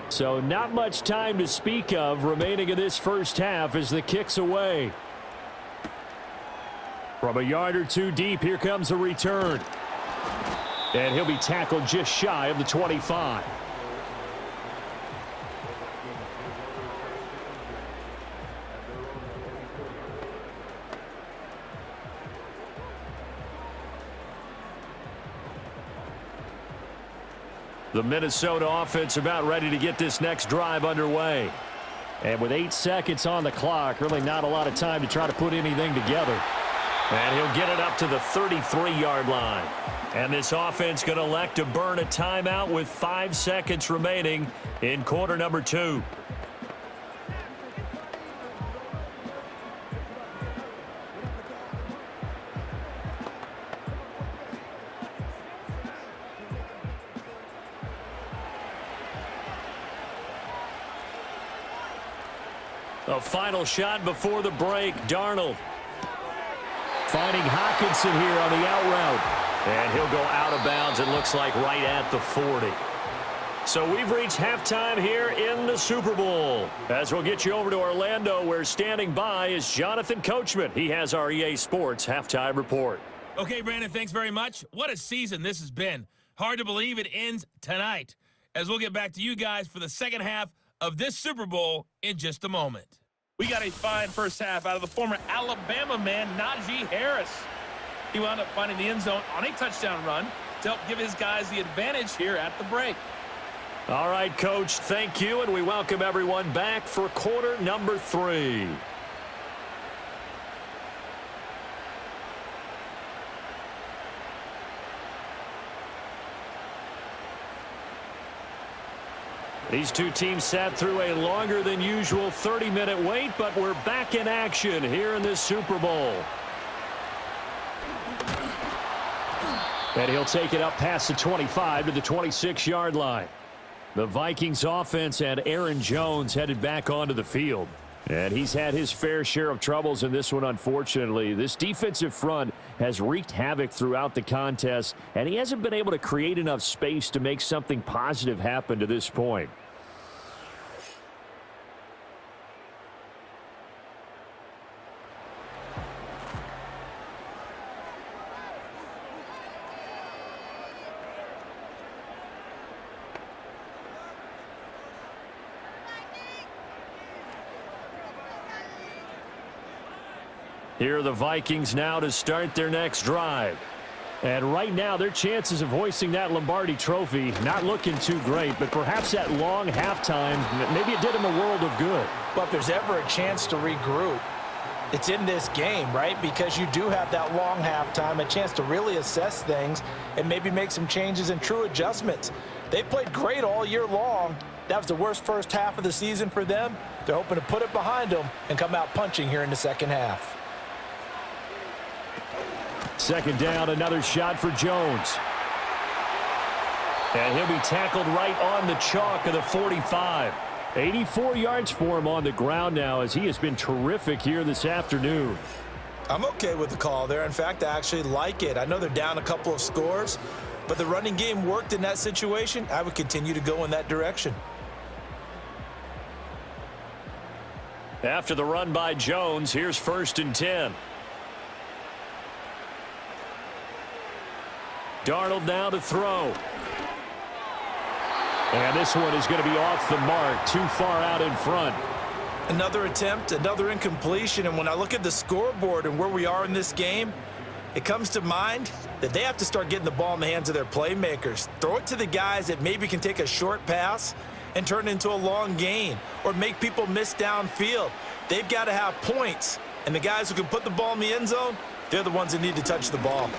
So not much time to speak of remaining in this first half as the kick's away. From a yard or two deep, here comes a return. And he'll be tackled just shy of the 25. The Minnesota offense about ready to get this next drive underway. And with 8 seconds on the clock, really not a lot of time to try to put anything together. And he'll get it up to the 33-yard line. And this offense going to elect to burn a timeout with 5 seconds remaining in quarter number 2. A final shot before the break. Darnold finding Hockenson here on the out route. And he'll go out of bounds, it looks like, right at the 40. So we've reached halftime here in the Super Bowl. As we'll get you over to Orlando, where standing by is Jonathan Coachman. He has our EA Sports halftime report. Okay, Brandon, thanks very much. What a season this has been. Hard to believe it ends tonight, as we'll get back to you guys for the second half of this Super Bowl in just a moment. We got a fine first half out of the former Alabama man, Najee Harris. He wound up finding the end zone on a touchdown run to help give his guys the advantage here at the break. All right, Coach, thank you, and we welcome everyone back for quarter number 3. These two teams sat through a longer than usual 30-minute wait, but we're back in action here in this Super Bowl. And he'll take it up past the 25 to the 26-yard line. The Vikings offense had Aaron Jones headed back onto the field. And he's had his fair share of troubles in this one, unfortunately. This defensive front has wreaked havoc throughout the contest, and he hasn't been able to create enough space to make something positive happen to this point. Here are the Vikings now to start their next drive. And right now, their chances of hoisting that Lombardi trophy not looking too great, but perhaps that long halftime, maybe it did them a world of good. Well, if there's ever a chance to regroup, it's in this game, right? Because you do have that long halftime, a chance to really assess things and maybe make some changes and true adjustments. They played great all year long. That was the worst first half of the season for them. They're hoping to put it behind them and come out punching here in the second half. Second down, another shot for Jones. And he'll be tackled right on the chalk of the 45. 84 yards for him on the ground now as he has been terrific here this afternoon. I'm okay with the call there. In fact, I actually like it. I know they're down a couple of scores, but the running game worked in that situation. I would continue to go in that direction. After the run by Jones, here's 1st and 10. Darnold now to throw. And this one is going to be off the mark, too far out in front. Another attempt, another incompletion, and when I look at the scoreboard and where we are in this game, it comes to mind that they have to start getting the ball in the hands of their playmakers. Throw it to the guys that maybe can take a short pass and turn it into a long gain or make people miss downfield. They've got to have points, and the guys who can put the ball in the end zone, they're the ones that need to touch the ball.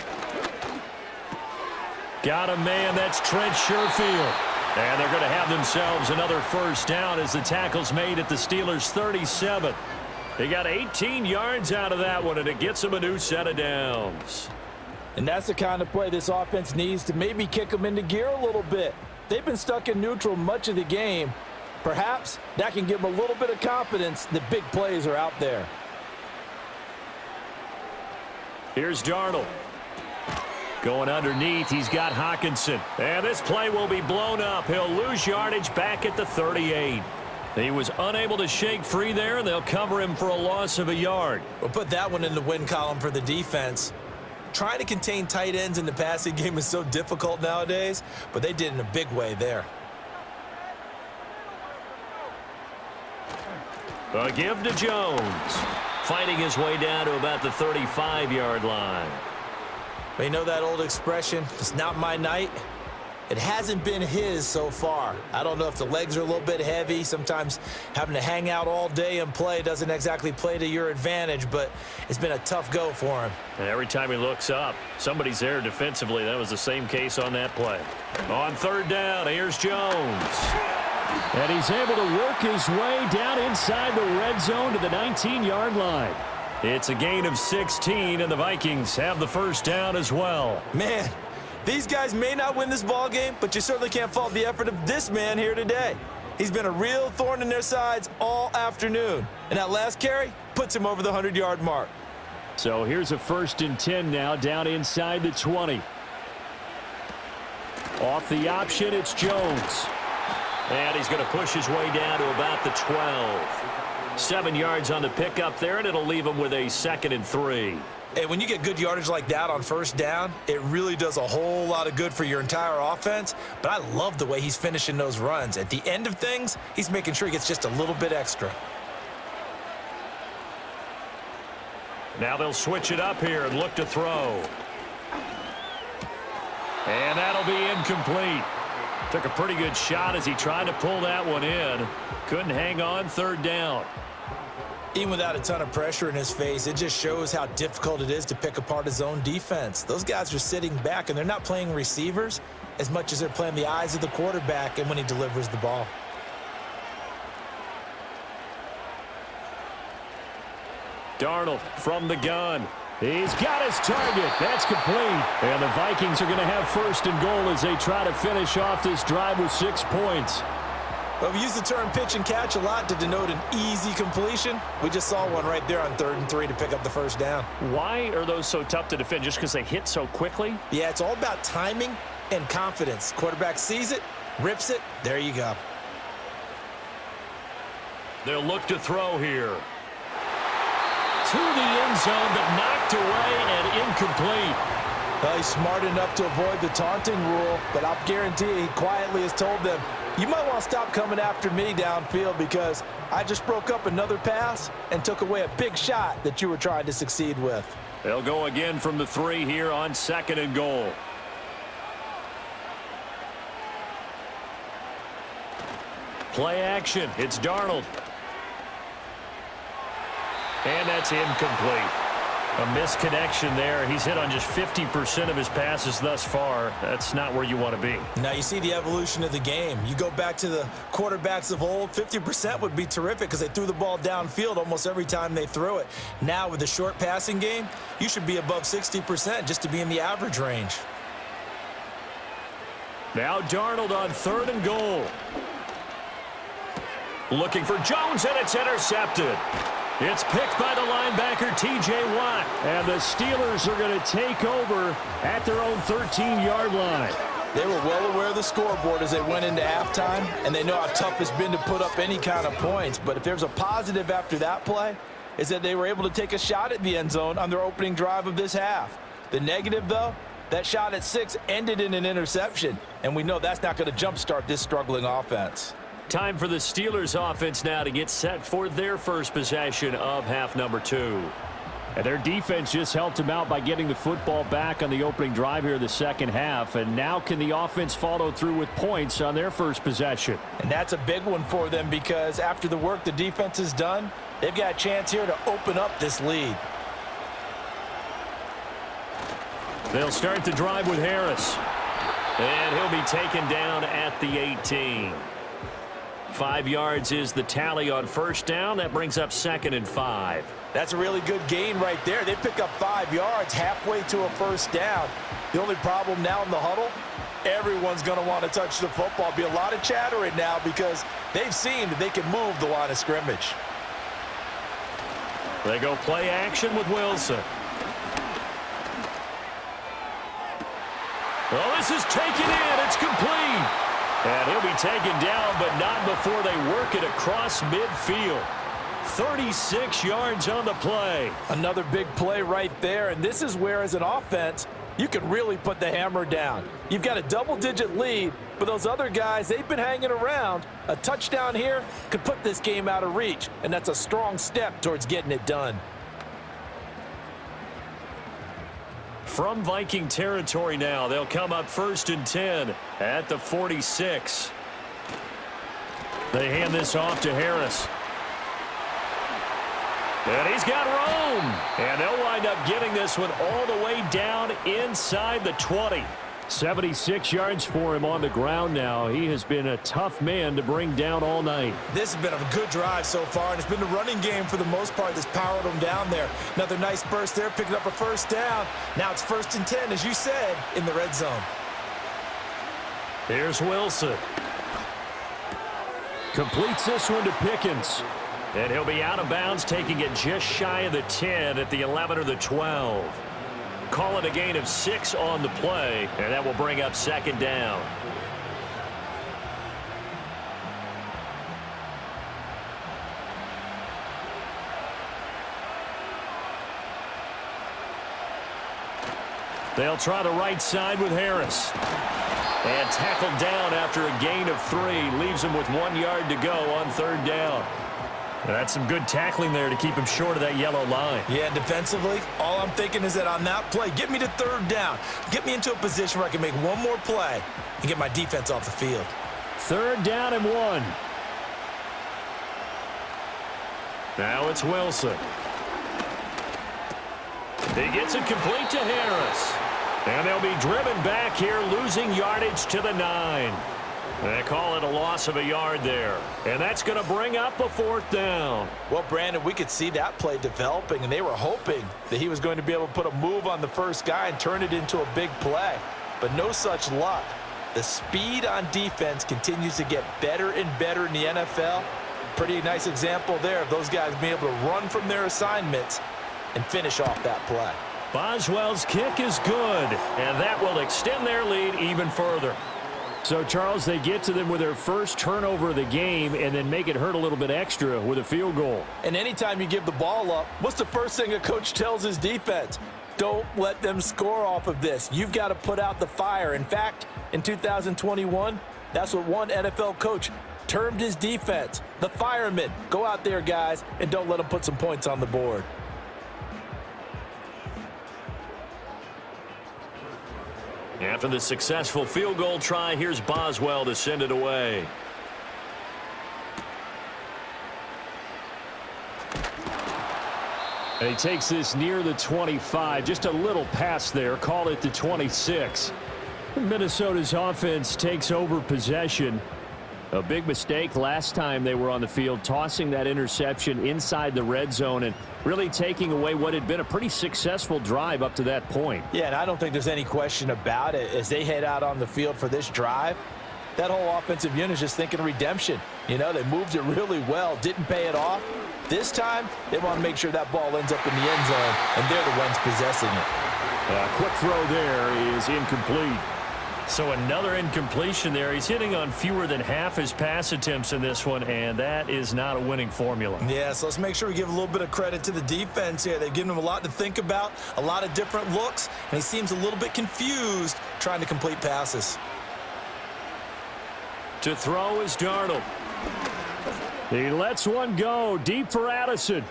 Got a man, that's Trent Sherfield. And they're going to have themselves another first down as the tackle's made at the Steelers' 37. They got 18 yards out of that one, and it gets them a new set of downs. And that's the kind of play this offense needs to maybe kick them into gear a little bit. They've been stuck in neutral much of the game. Perhaps that can give them a little bit of confidence that big plays are out there. Here's Darnold. Going underneath, he's got Hockenson. And this play will be blown up. He'll lose yardage back at the 38. He was unable to shake free there, and they'll cover him for a loss of a yard. We'll put that one in the win column for the defense. Trying to contain tight ends in the passing game is so difficult nowadays, but they did in a big way there. A give to Jones. Fighting his way down to about the 35-yard line. But you know that old expression, it's not my night? It hasn't been his so far. I don't know if the legs are a little bit heavy. Sometimes having to hang out all day and play doesn't exactly play to your advantage, but it's been a tough go for him. And every time he looks up, somebody's there defensively. That was the same case on that play. On 3rd down, here's Jones. And he's able to work his way down inside the red zone to the 19-yard line. It's a gain of 16, and the Vikings have the first down as well. Man, these guys may not win this ball game, but you certainly can't fault the effort of this man here today. He's been a real thorn in their sides all afternoon, and that last carry puts him over the 100-yard mark. So here's a 1st and 10 now, down inside the 20. Off the option, it's Jones. And he's going to push his way down to about the 12. 7 yards on the pickup there, and it'll leave him with a 2nd and 3. Hey, when you get good yardage like that on 1st down, it really does a whole lot of good for your entire offense. But I love the way he's finishing those runs. At the end of things, he's making sure he gets just a little bit extra. Now they'll switch it up here and look to throw. And that'll be incomplete. Took a pretty good shot as he tried to pull that one in. Couldn't hang on 3rd down. Even without a ton of pressure in his face, it just shows how difficult it is to pick apart his own defense. Those guys are sitting back, and they're not playing receivers as much as they're playing the eyes of the quarterback and when he delivers the ball. Darnold from the gun. He's got his target. That's complete. And the Vikings are going to have 1st and goal as they try to finish off this drive with 6 points. Well, we use the term pitch and catch a lot to denote an easy completion. We just saw one right there on 3rd and 3 to pick up the 1st down. Why are those so tough to defend? Just because they hit so quickly? Yeah, it's all about timing and confidence. Quarterback sees it, rips it, there you go. They'll look to throw here. To the end zone, but knocked away and incomplete. Well, he's smart enough to avoid the taunting rule, but I'll guarantee he quietly has told them, You might want to stop coming after me downfield because I just broke up another pass and took away a big shot that you were trying to succeed with. They'll go again from the 3 here on 2nd and goal. Play action. It's Darnold. And that's incomplete. A misconnection there. He's hit on just 50% of his passes thus far. That's not where you want to be. Now you see the evolution of the game. You go back to the quarterbacks of old, 50% would be terrific because they threw the ball downfield almost every time they threw it. Now with the short passing game, you should be above 60% just to be in the average range. Now Darnold on 3rd and goal. Looking for Jones, and it's intercepted. It's picked by the linebacker, T.J. Watt. And the Steelers are going to take over at their own 13-yard line. They were well aware of the scoreboard as they went into halftime, and they know how tough it's been to put up any kind of points. But if there's a positive after that play, is that they were able to take a shot at the end zone on their opening drive of this half. The negative, though, that shot at 6 ended in an interception, and we know that's not going to jumpstart this struggling offense. Time for the Steelers offense now to get set for their first possession of half number 2. And their defense just helped them out by getting the football back on the opening drive here in the second half. And now can the offense follow through with points on their first possession? And that's a big one for them because after the work the defense has done, they've got a chance here to open up this lead. They'll start the drive with Harris. And he'll be taken down at the 18. 5 yards is the tally on first down. That brings up 2nd and 5. That's a really good gain right there. They pick up 5 yards halfway to a first down. The only problem now in the huddle, everyone's going to want to touch the football. Be a lot of chatter right now because they've seen that they can move the line of scrimmage. They go play action with Wilson. Well, this is taken in. It's complete. And he'll be taken down, but not before they work it across midfield. 36 yards on the play. Another big play right there, and this is where, as an offense, you can really put the hammer down. You've got a double-digit lead, but those other guys, they've been hanging around. A touchdown here could put this game out of reach, and that's a strong step towards getting it done. From Viking territory now, they'll come up 1st and 10 at the 46. They hand this off to Harris. And he's got room. And they'll wind up getting this one all the way down inside the 20. 76 yards for him on the ground now. He has been a tough man to bring down all night. This has been a good drive so far, and it's been the running game for the most part that's powered them down there. Another nice burst there, picking up a first down. Now it's 1st and 10, as you said, in the red zone. Here's Wilson. Completes this one to Pickens. And he'll be out of bounds, taking it just shy of the 10 at the 11 or the 12. Call it a gain of 6 on the play, and that will bring up 2nd down. They'll try the right side with Harris. And tackled down after a gain of 3. Leaves him with 1 yard to go on 3rd down. That's some good tackling there to keep him short of that yellow line. Yeah, defensively, all I'm thinking is that on that play, get me to 3rd down. Get me into a position where I can make one more play and get my defense off the field. 3rd down and 1. Now it's Wilson. He gets it complete to Harris. And they'll be driven back here, losing yardage to the 9. They call it a loss of a yard there. And that's going to bring up a 4th down. Well, Brandon, we could see that play developing, and they were hoping that he was going to be able to put a move on the first guy and turn it into a big play. But no such luck. The speed on defense continues to get better and better in the NFL. Pretty nice example there of those guys being able to run from their assignments and finish off that play. Boswell's kick is good, and that will extend their lead even further. So, Charles, they get to them with their first turnover of the game and then make it hurt a little bit extra with a field goal. And anytime you give the ball up, what's the first thing a coach tells his defense? Don't let them score off of this. You've got to put out the fire. In fact, in 2021, That's what one NFL coach termed his defense. The firemen. Go out there, guys, and don't let them put some points on the board. After the successful field goal try, here's Boswell to send it away. And he takes this near the 25. Just a little pass there. Call it the 26. Minnesota's offense takes over possession. A big mistake last time they were on the field, tossing that interception inside the red zone and really taking away what had been a pretty successful drive up to that point. Yeah, and I don't think there's any question about it. As they head out on the field for this drive, that whole offensive unit is just thinking redemption. You know, they moved it really well, didn't pay it off. This time, they want to make sure that ball ends up in the end zone, and they're the ones possessing it. Quick throw there is incomplete. So another incompletion there. He's hitting on fewer than half his pass attempts in this one, and that is not a winning formula. Yeah, so let's make sure we give a little bit of credit to the defense here. They've given him a lot to think about, a lot of different looks, and he seems a little bit confused trying to complete passes. To throw is Darnold. He lets one go deep for Addison.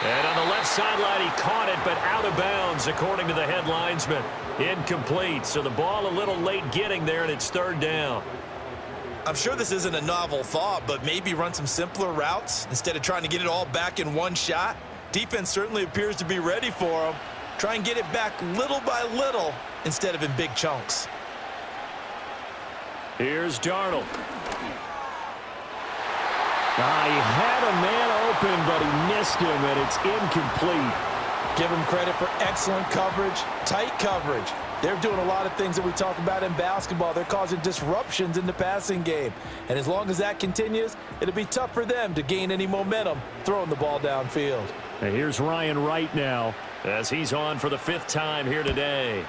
And on the left sideline, he caught it, but out of bounds, according to the head linesman. Incomplete, so the ball a little late getting there, and it's third down. I'm sure this isn't a novel thought, but maybe run some simpler routes instead of trying to get it all back in one shot. Defense certainly appears to be ready for him. Try and get it back little by little instead of in big chunks. Here's Darnold. He had a man open, but he missed him, and it's incomplete. Give him credit for excellent coverage, tight coverage. They're doing a lot of things that we talk about in basketball. They're causing disruptions in the passing game. And as long as that continues, it'll be tough for them to gain any momentum throwing the ball downfield. And here's Ryan Wright now, as he's on for the 5th time here today.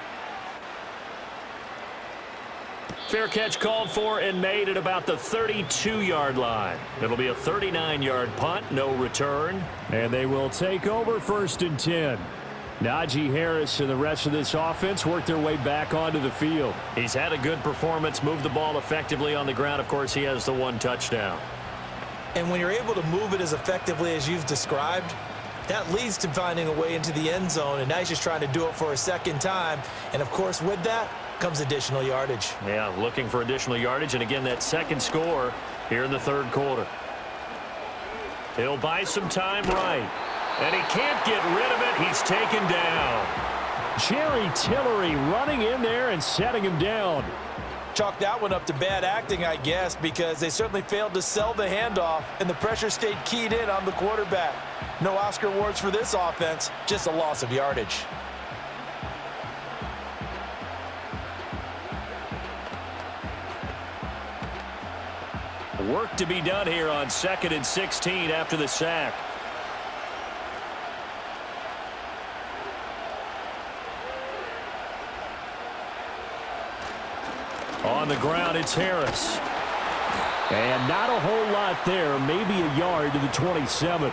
Fair catch called for and made at about the 32-yard line. It'll be a 39-yard punt, no return. And they will take over 1st and 10. Najee Harris and the rest of this offense work their way back onto the field. He's had a good performance, moved the ball effectively on the ground. Of course, he has the 1 touchdown. And when you're able to move it as effectively as you've described, that leads to finding a way into the end zone, and now he's just trying to do it for a second time. And, of course, with that comes additional yardage. Yeah, looking for additional yardage, and again, that second score here in the 3rd quarter. He'll buy some time right, and he can't get rid of it. He's taken down. Jerry Tillery running in there and setting him down. Chalk that one up to bad acting, I guess, because they certainly failed to sell the handoff, and the pressure stayed keyed in on the quarterback. No Oscar awards for this offense, just a loss of yardage. Work to be done here on 2nd and 16 after the sack. On the ground, it's Harris. And not a whole lot there, maybe a yard to the 27.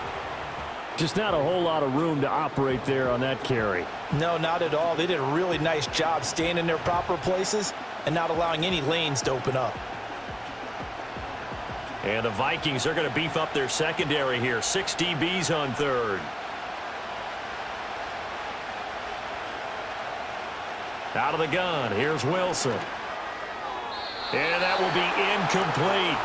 Just not a whole lot of room to operate there on that carry. No, not at all. They did a really nice job staying in their proper places and not allowing any lanes to open up. And the Vikings are going to beef up their secondary here. 6 DBs on 3rd. Out of the gun, here's Wilson. And that will be incomplete.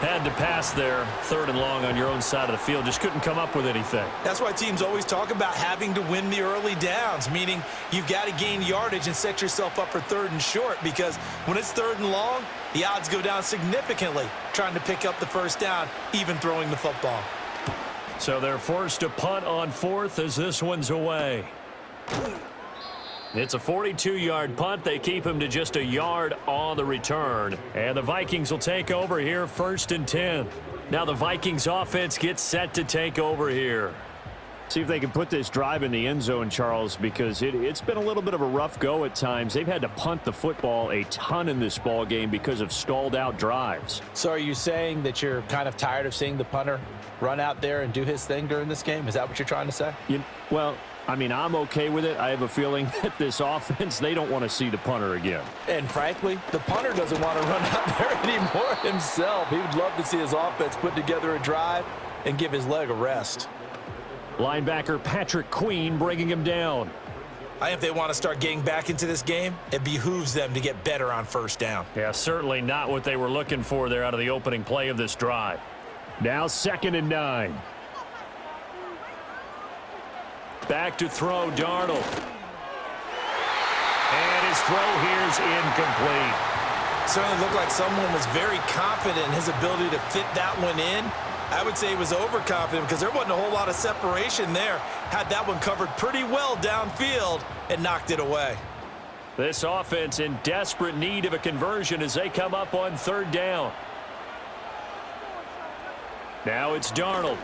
Had to pass there, 3rd and long on your own side of the field. Just couldn't come up with anything. That's why teams always talk about having to win the early downs, meaning you've got to gain yardage and set yourself up for 3rd and short, because when it's 3rd and long, the odds go down significantly trying to pick up the 1st down, even throwing the football. So they're forced to punt on 4th as this one's away. It's a 42-yard punt. They keep him to just a yard on the return. And the Vikings will take over here 1st and 10. Now the Vikings offense gets set to take over here. See if they can put this drive in the end zone, Charles, because it's been a little bit of a rough go at times. They've had to punt the football a ton in this ball game because of stalled out drives. So are you saying that you're kind of tired of seeing the punter run out there and do his thing during this game? Is that what you're trying to say? Well, I mean, I'm okay with it. I have a feeling that this offense, they don't want to see the punter again. And frankly, the punter doesn't want to run out there anymore himself. He would love to see his offense put together a drive and give his leg a rest. Linebacker Patrick Queen bringing him down. I think if they want to start getting back into this game, it behooves them to get better on first down. Yeah, certainly not what they were looking for there out of the opening play of this drive. Now 2nd and 9. Back to throw, Darnold. And his throw here's incomplete. Certainly looked like someone was very confident in his ability to fit that one in. I would say he was overconfident because there wasn't a whole lot of separation there. Had that one covered pretty well downfield and knocked it away. This offense in desperate need of a conversion as they come up on 3rd down. Now it's Darnold.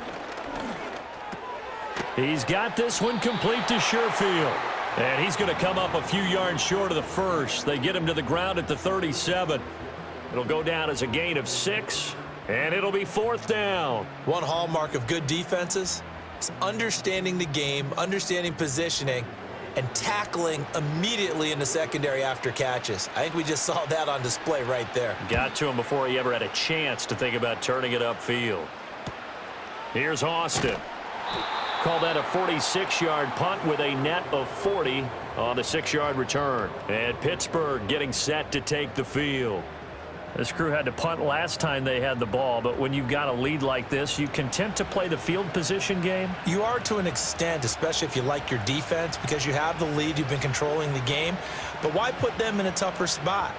He's got this one complete to Sherfield. And he's going to come up a few yards short of the first. They get him to the ground at the 37. It'll go down as a gain of 6, and it'll be 4th down. One hallmark of good defenses is understanding the game, understanding positioning, and tackling immediately in the secondary after catches. I think we just saw that on display right there. Got to him before he ever had a chance to think about turning it upfield. Here's Austin. Call that a 46-yard punt with a net of 40 on the 6-yard return. And Pittsburgh getting set to take the field. This crew had to punt last time they had the ball, but when you've got a lead like this, you content to play the field position game? You are to an extent, especially if you like your defense, because you have the lead, you've been controlling the game. But why put them in a tougher spot?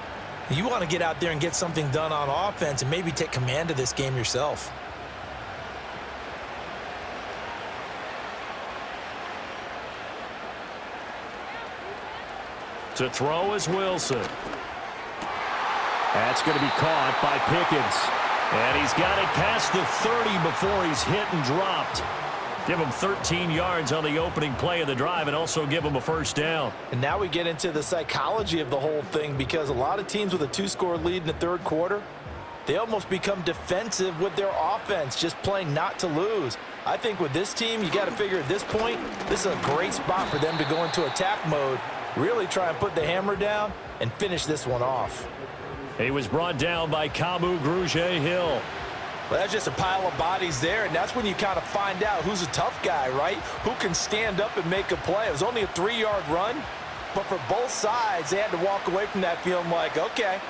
You want to get out there and get something done on offense and maybe take command of this game yourself. To throw is Wilson. That's going to be caught by Pickens. And he's got it past the 30 before he's hit and dropped. Give him 13 yards on the opening play of the drive and also give him a 1st down. And now we get into the psychology of the whole thing, because a lot of teams with a 2-score lead in the 3rd quarter, they almost become defensive with their offense, just playing not to lose. I think with this team, you got to figure at this point, this is a great spot for them to go into attack mode, really try and put the hammer down and finish this one off. He was brought down by Kamu Grugier-Hill. Well, that's just a pile of bodies there, and that's when you kind of find out who's a tough guy, right? Who can stand up and make a play. It was only a 3-yard run, but for both sides, they had to walk away from that feeling like, okay,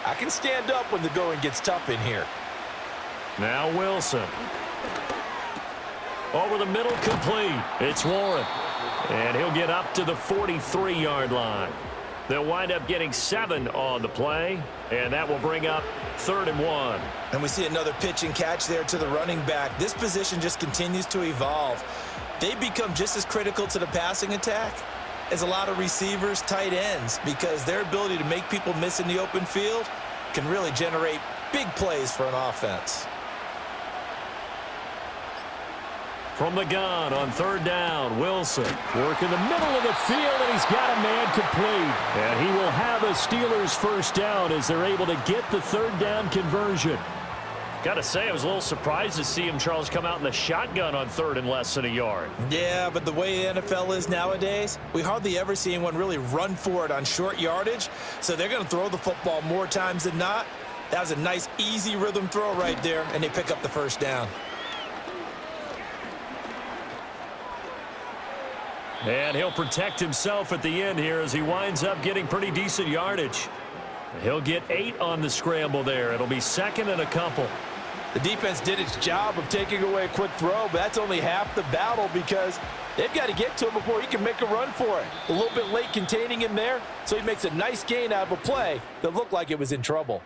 I can stand up when the going gets tough in here. Now Wilson. Over the middle, complete. It's Warren. And he'll get up to the 43-yard line. They'll wind up getting 7 on the play, and that will bring up 3rd and 1. And we see another pitch and catch there to the running back. This position just continues to evolve. They become just as critical to the passing attack as a lot of receivers, tight ends, because their ability to make people miss in the open field can really generate big plays for an offense. From the gun on 3rd down, Wilson working the middle of the field, and he's got a man complete. And he will have a Steelers 1st down as they're able to get the 3rd down conversion. Got to say, I was a little surprised to see him, Charles, come out in the shotgun on 3rd and less than a yard. Yeah, but the way the NFL is nowadays, we hardly ever see anyone really run for it on short yardage, so they're going to throw the football more times than not. That was a nice, easy rhythm throw right there, and they pick up the 1st down. And he'll protect himself at the end here as he winds up getting pretty decent yardage. He'll get 8 on the scramble there. It'll be 2nd and a couple. The defense did its job of taking away a quick throw, but that's only half the battle because they've got to get to him before he can make a run for it. A little bit late containing him there, so he makes a nice gain out of a play that looked like it was in trouble.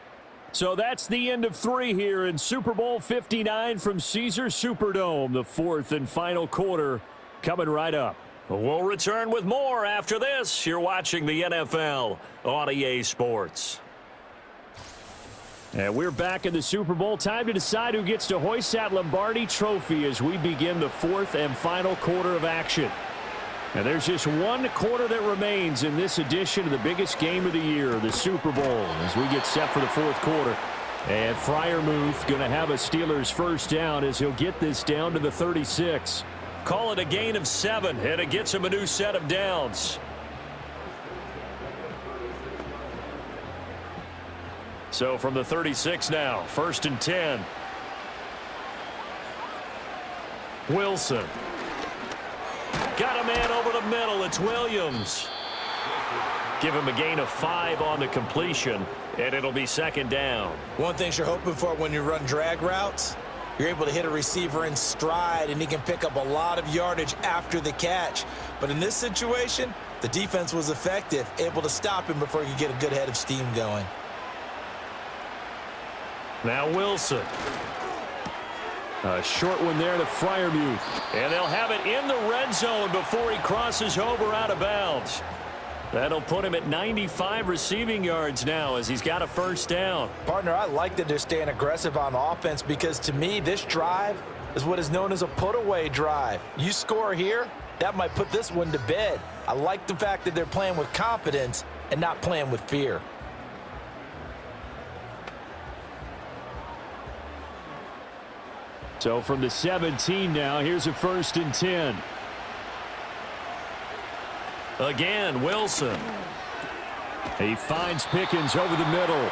So that's the end of 3 here in Super Bowl 59 from Caesars Superdome. The 4th and final quarter coming right up. We'll return with more after this. You're watching the NFL on EA Sports. And we're back in the Super Bowl. Time to decide who gets to hoist that Lombardi trophy as we begin the 4th and final quarter of action. And there's just one quarter that remains in this edition of the biggest game of the year, the Super Bowl, as we get set for the 4th quarter. And Freiermuth going to have a Steelers 1st down as he'll get this down to the 36. call it a gain of 7, and it gets him a new set of downs. So from the 36 now, 1st and 10. Wilson. Got a man over the middle. It's Williams. Give him a gain of 5 on the completion, and it'll be 2nd down. One thing you're hoping for when you run drag routes, you're able to hit a receiver in stride, and he can pick up a lot of yardage after the catch. But in this situation, the defense was effective, able to stop him before he could get a good head of steam going. Now Wilson. A short one there to Freiermuth. And they'll have it in the red zone before he crosses over out of bounds. That'll put him at 95 receiving yards now as he's got a 1st down. Partner, I like that they're staying aggressive on offense because to me, this drive is what is known as a put-away drive. You score here, that might put this one to bed. I like the fact that they're playing with confidence and not playing with fear. So from the 17 now, here's a 1st and 10. Again, Wilson. He finds Pickens over the middle.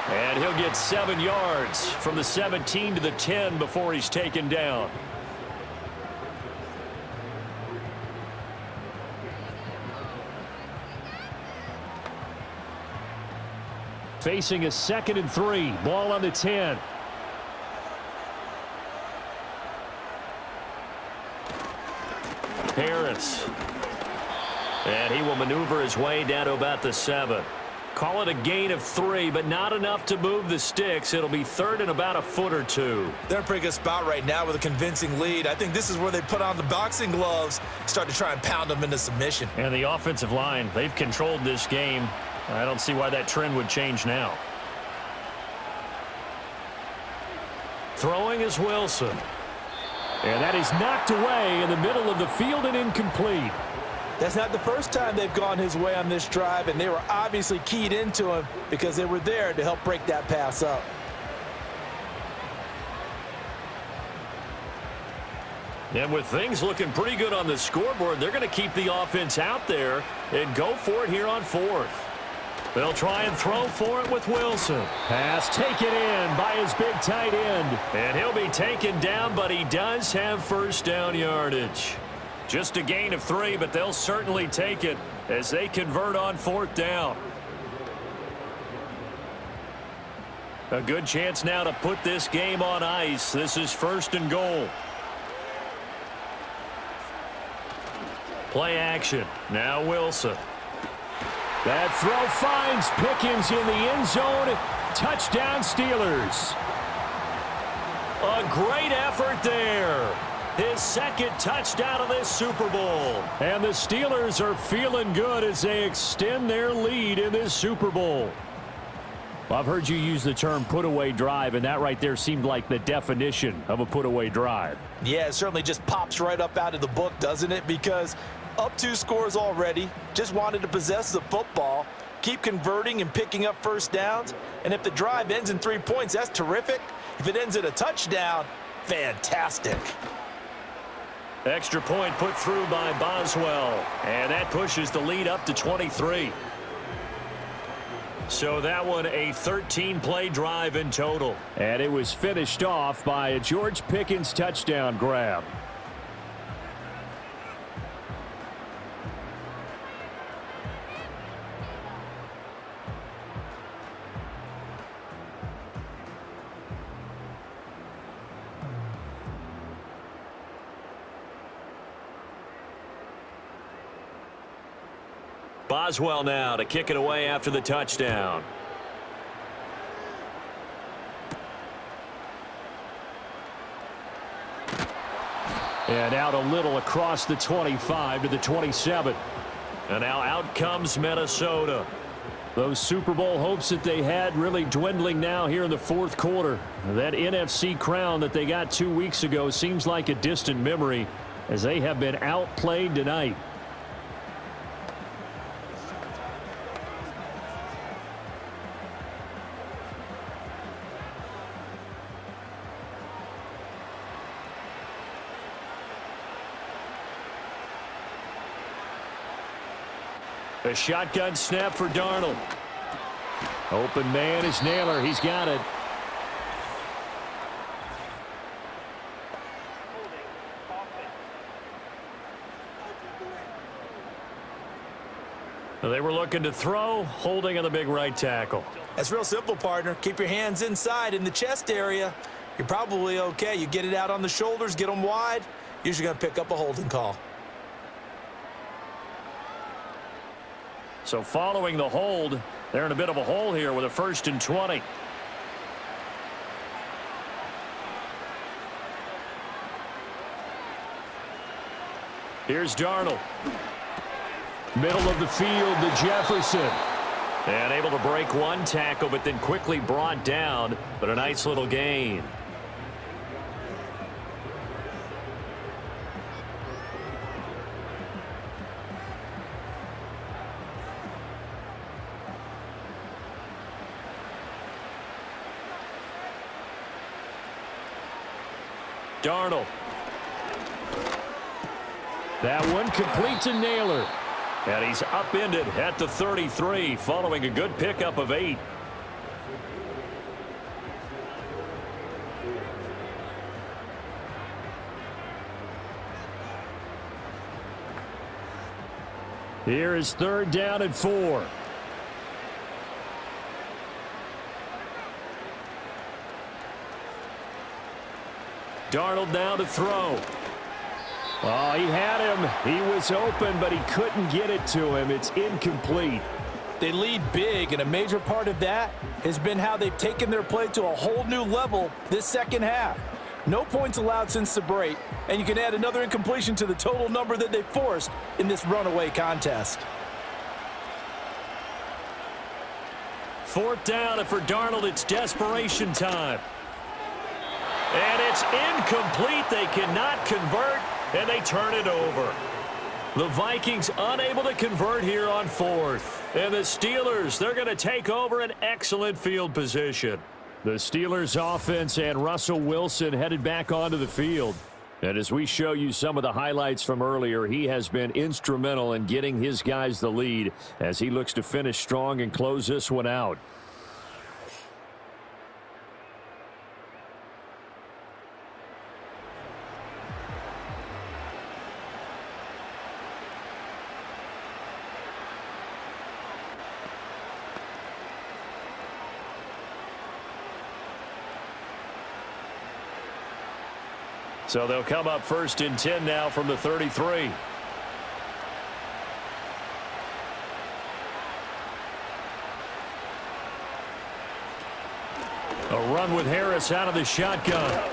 And he'll get 7 yards from the 17 to the 10 before he's taken down. Facing a 2nd and 3. Ball on the 10. Harris. And he will maneuver his way down to about the 7. Call it a gain of 3, but not enough to move the sticks. It'll be 3rd and about a foot or 2. They're in a pretty good spot right now with a convincing lead. I think this is where they put on the boxing gloves, start to try and pound them into submission. And the offensive line, they've controlled this game. I don't see why that trend would change now. Throwing is Wilson. And that is knocked away in the middle of the field and incomplete. That's not the first time they've gone his way on this drive, and they were obviously keyed into him because they were there to help break that pass up. And with things looking pretty good on the scoreboard, they're going to keep the offense out there and go for it here on 4th. They'll try and throw for it with Wilson. Pass taken in by his big tight end. And he'll be taken down, but he does have 1st down yardage. Just a gain of 3, but they'll certainly take it as they convert on 4th down. A good chance now to put this game on ice. This is 1st and goal. Play action. Now Wilson. That throw finds Pickens in the end zone. Touchdown, Steelers. A great effort there. His 2nd touchdown of this Super Bowl. And the Steelers are feeling good as they extend their lead in this Super Bowl. Well, I've heard you use the term put-away drive, and that right there seemed like the definition of a put-away drive. Yeah, it certainly just pops right up out of the book, doesn't it? Because up 2 scores already, just wanted to possess the football, keep converting and picking up 1st downs. And if the drive ends in 3 points, that's terrific. If it ends in a touchdown, fantastic. Extra point put through by Boswell. And that pushes the lead up to 23. So that one a 13-play drive in total. And it was finished off by a George Pickens touchdown grab. Boswell now to kick it away after the touchdown. And out a little across the 25 to the 27. And now out comes Minnesota. Those Super Bowl hopes that they had really dwindling now here in the 4th quarter. That NFC crown that they got 2 weeks ago seems like a distant memory as they have been outplayed tonight. A shotgun snap for Darnold. Open man is Naylor. He's got it. They were looking to throw, holding on the big right tackle. That's real simple, partner. Keep your hands inside in the chest area. You're probably okay. You get it out on the shoulders, get them wide. Usually going to pick up a holding call. So following the hold, they're in a bit of a hole here with a 1st and 20. Here's Darnold. Middle of the field to Jefferson. And able to break one tackle, but then quickly brought down. But a nice little gain. Darnold. That one complete to Naylor. And he's upended at the 33 following a good pickup of 8. Here is 3rd down and 4. Darnold now to throw. Oh, he had him. He was open, but he couldn't get it to him. It's incomplete. They lead big, and a major part of that has been how they've taken their play to a whole new level this second half. No points allowed since the break, and you can add another incompletion to the total number that they forced in this runaway contest. 4th down, and for Darnold, it's desperation time. And it's incomplete. They cannot convert, and they turn it over. The Vikings unable to convert here on 4th. And the Steelers, they're going to take over an excellent field position. The Steelers offense and Russell Wilson headed back onto the field. And as we show you some of the highlights from earlier, he has been instrumental in getting his guys the lead as he looks to finish strong and close this one out. So they'll come up 1st and 10 now from the 33. A run with Harris out of the shotgun.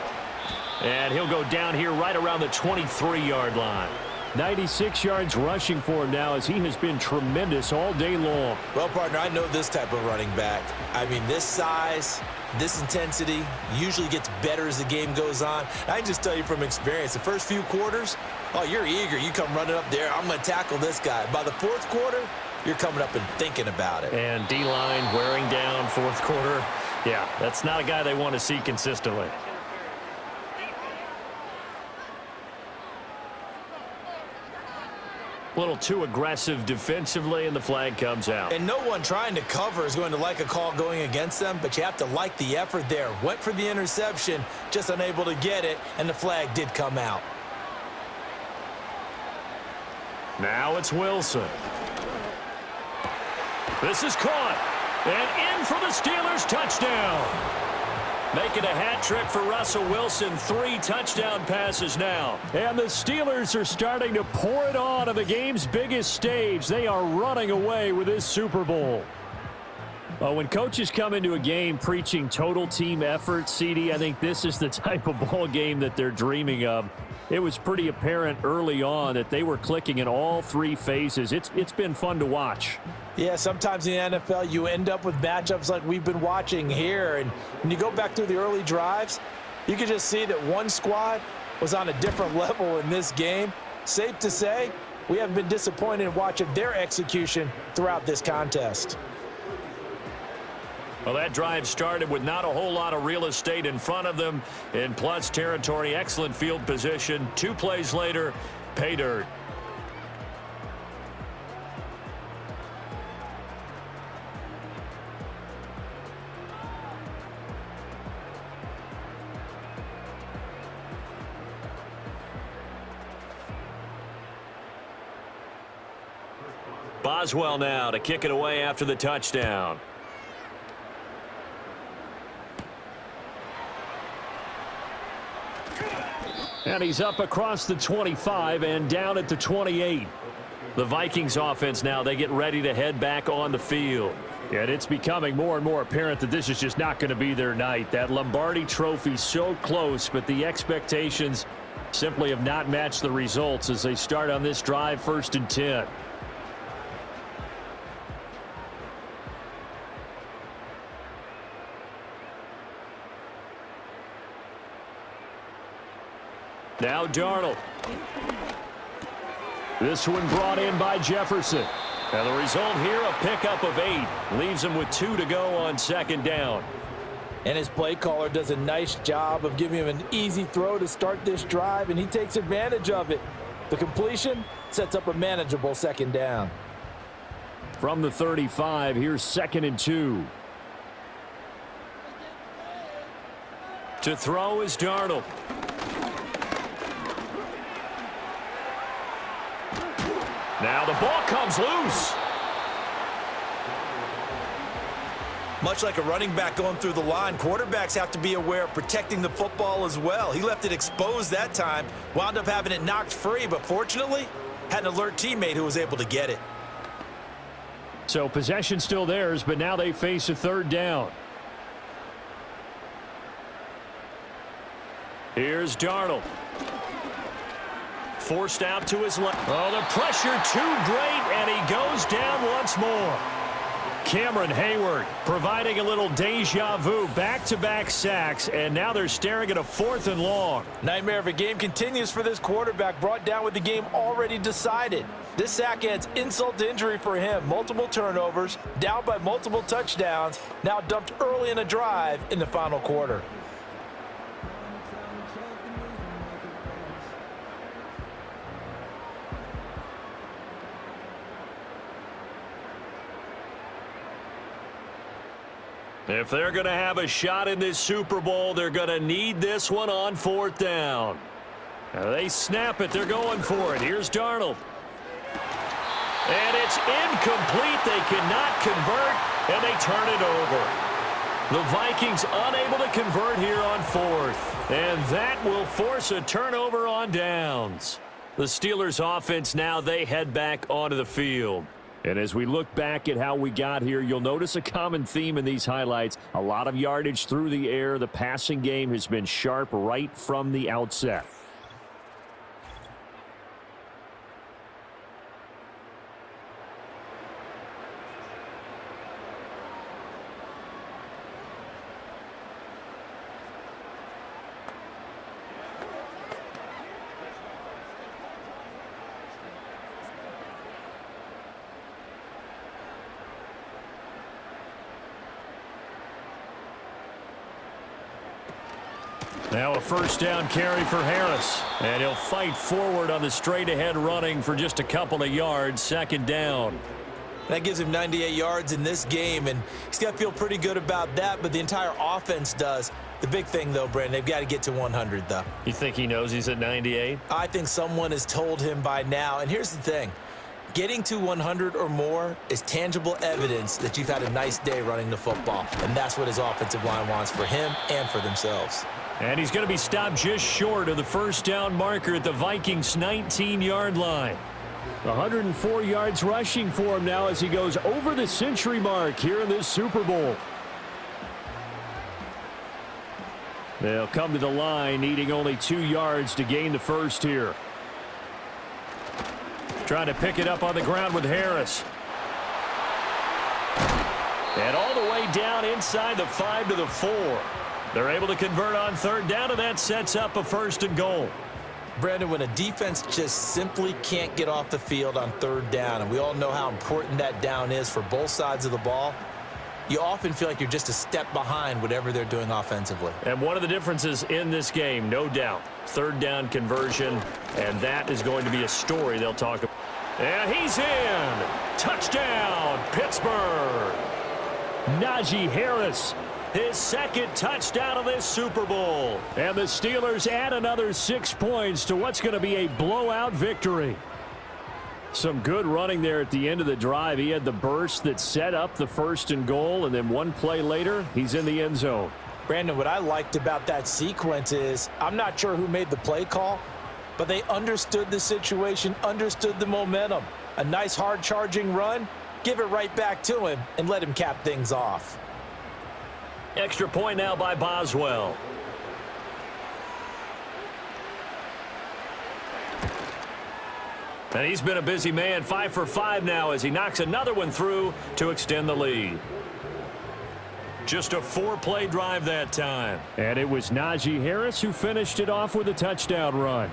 And he'll go down here right around the 23-yard line. 96 yards rushing for him now as he has been tremendous all day long. Well, partner, I know this type of running back. I mean, this size, this intensity usually gets better as the game goes on. I can just tell you from experience, the first few quarters, oh, you're eager. You come running up there, I'm going to tackle this guy. By the 4th quarter, you're coming up and thinking about it. And D-line wearing down 4th quarter. Yeah, that's not a guy they want to see consistently. A little too aggressive defensively, and the flag comes out. And no one trying to cover is going to like a call going against them, but you have to like the effort there. Went for the interception, just unable to get it, and the flag did come out. Now it's Wilson. This is caught. And in for the Steelers, touchdown. Making a hat trick for Russell Wilson. 3 touchdown passes now. And the Steelers are starting to pour it on the game's biggest stage. They are running away with this Super Bowl. Well, when coaches come into a game preaching total team effort, CD, I think this is the type of ball game that they're dreaming of. It was pretty apparent early on that they were clicking in all 3 phases. It's been fun to watch. Yeah, sometimes in the NFL you end up with matchups like we've been watching here. And when you go back through the early drives, you can just see that one squad was on a different level in this game. Safe to say, we haven't been disappointed in watching their execution throughout this contest. Well, that drive started with not a whole lot of real estate in front of them. In plus territory, excellent field position. 2 plays later, pay dirt. Boswell now to kick it away after the touchdown. And he's up across the 25 and down at the 28. The Vikings offense now, they get ready to head back on the field. And it's becoming more and more apparent that this is just not going to be their night. That Lombardi trophy so close, but the expectations simply have not matched the results as they start on this drive, 1st and 10. Now Darnold. This one brought in by Jefferson. And the result here, a pickup of 8. Leaves him with 2 to go on 2nd down. And his play caller does a nice job of giving him an easy throw to start this drive, and he takes advantage of it. The completion sets up a manageable 2nd down. From the 35, here's 2nd and 2. To throw is Darnold. Now the ball comes loose. Much like a running back going through the line, quarterbacks have to be aware of protecting the football as well. He left it exposed that time, wound up having it knocked free, but fortunately had an alert teammate who was able to get it. So possession still theirs, but now they face a 3rd down. Here's Darnold. Forced out to his left. Oh, the pressure too great, and he goes down once more. Cameron Hayward providing a little deja vu, back-to-back sacks, and now they're staring at a 4th and long. Nightmare of a game continues for this quarterback, brought down with the game already decided. This sack adds insult to injury for him. Multiple turnovers, down by multiple touchdowns, now dumped early in a drive in the final quarter. If they're going to have a shot in this Super Bowl, they're going to need this one on 4th down. Now they snap it. They're going for it. Here's Darnold. And it's incomplete. They cannot convert, and they turn it over. The Vikings unable to convert here on 4th. And that will force a turnover on downs. The Steelers offense now, they head back onto the field. And as we look back at how we got here, you'll notice a common theme in these highlights. A lot of yardage through the air. The passing game has been sharp right from the outset. Now a 1st down carry for Harris. And he'll fight forward on the straight-ahead running for just a couple of yards. 2nd down. That gives him 98 yards in this game, and he's got to feel pretty good about that, but the entire offense does. The big thing, though, Brandon, they've got to get to 100, though. You think he knows he's at 98? I think someone has told him by now, and here's the thing. Getting to 100 or more is tangible evidence that you've had a nice day running the football, and that's what his offensive line wants for him and for themselves. And he's going to be stopped just short of the 1st down marker at the Vikings' 19-yard line. 104 yards rushing for him now as he goes over the century mark here in this Super Bowl. They'll come to the line needing only 2 yards to gain the 1st here. Trying to pick it up on the ground with Harris. And all the way down inside the 5 to the 4. They're able to convert on 3rd down, and that sets up a 1st and goal. Brandon, when a defense just simply can't get off the field on 3rd down, and we all know how important that down is for both sides of the ball, you often feel like you're just a step behind whatever they're doing offensively. And one of the differences in this game, no doubt, 3rd down conversion, and that is going to be a story they'll talk about. And he's in. Touchdown, Pittsburgh. Najee Harris. His 2nd touchdown of this Super Bowl. And the Steelers add another 6 points to what's going to be a blowout victory. Some good running there at the end of the drive. He had the burst that set up the 1st and goal, and then one play later, he's in the end zone. Brandon, what I liked about that sequence is I'm not sure who made the play call, but they understood the situation, understood the momentum. A nice hard charging run, give it right back to him and let him cap things off. Extra point now by Boswell. And he's been a busy man, 5 for 5 now as he knocks another one through to extend the lead. Just a 4-play drive that time. And it was Najee Harris who finished it off with a touchdown run.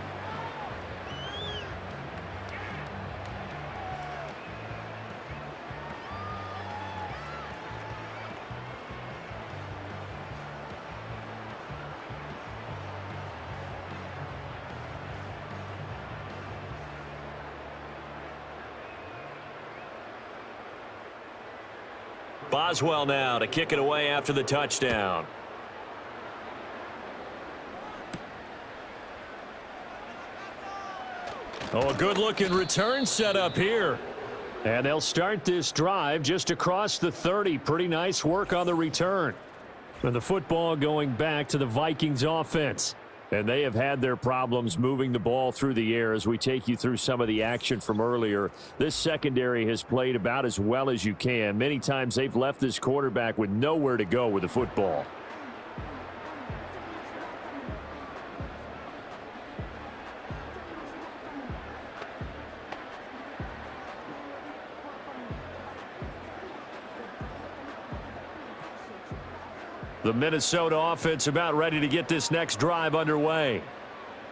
Boswell now to kick it away after the touchdown. Oh, a good-looking return set up here. And they'll start this drive just across the 30. Pretty nice work on the return. And the football going back to the Vikings offense. And they have had their problems moving the ball through the air as we take you through some of the action from earlier. This secondary has played about as well as you can. Many times they've left this quarterback with nowhere to go with the football. The Minnesota offense about ready to get this next drive underway.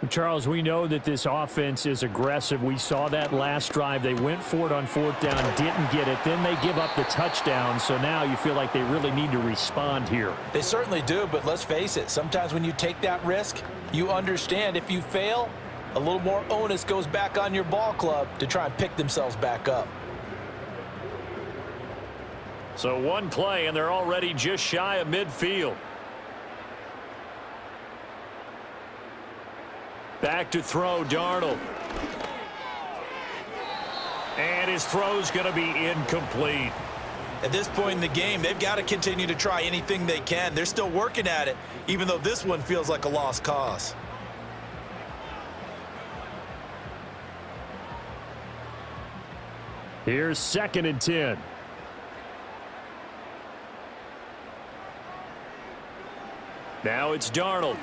Charles, we know that this offense is aggressive. We saw that last drive. They went for it on 4th down, didn't get it. Then they give up the touchdown. So now you feel like they really need to respond here. They certainly do, but let's face it. Sometimes when you take that risk, you understand if you fail, a little more onus goes back on your ball club to try and pick themselves back up. So one play, and they're already just shy of midfield. Back to throw, Darnold. And his throw's going to be incomplete. At this point in the game, they've got to continue to try anything they can. They're still working at it, even though this one feels like a lost cause. Here's 2nd and 10. Now it's Darnold.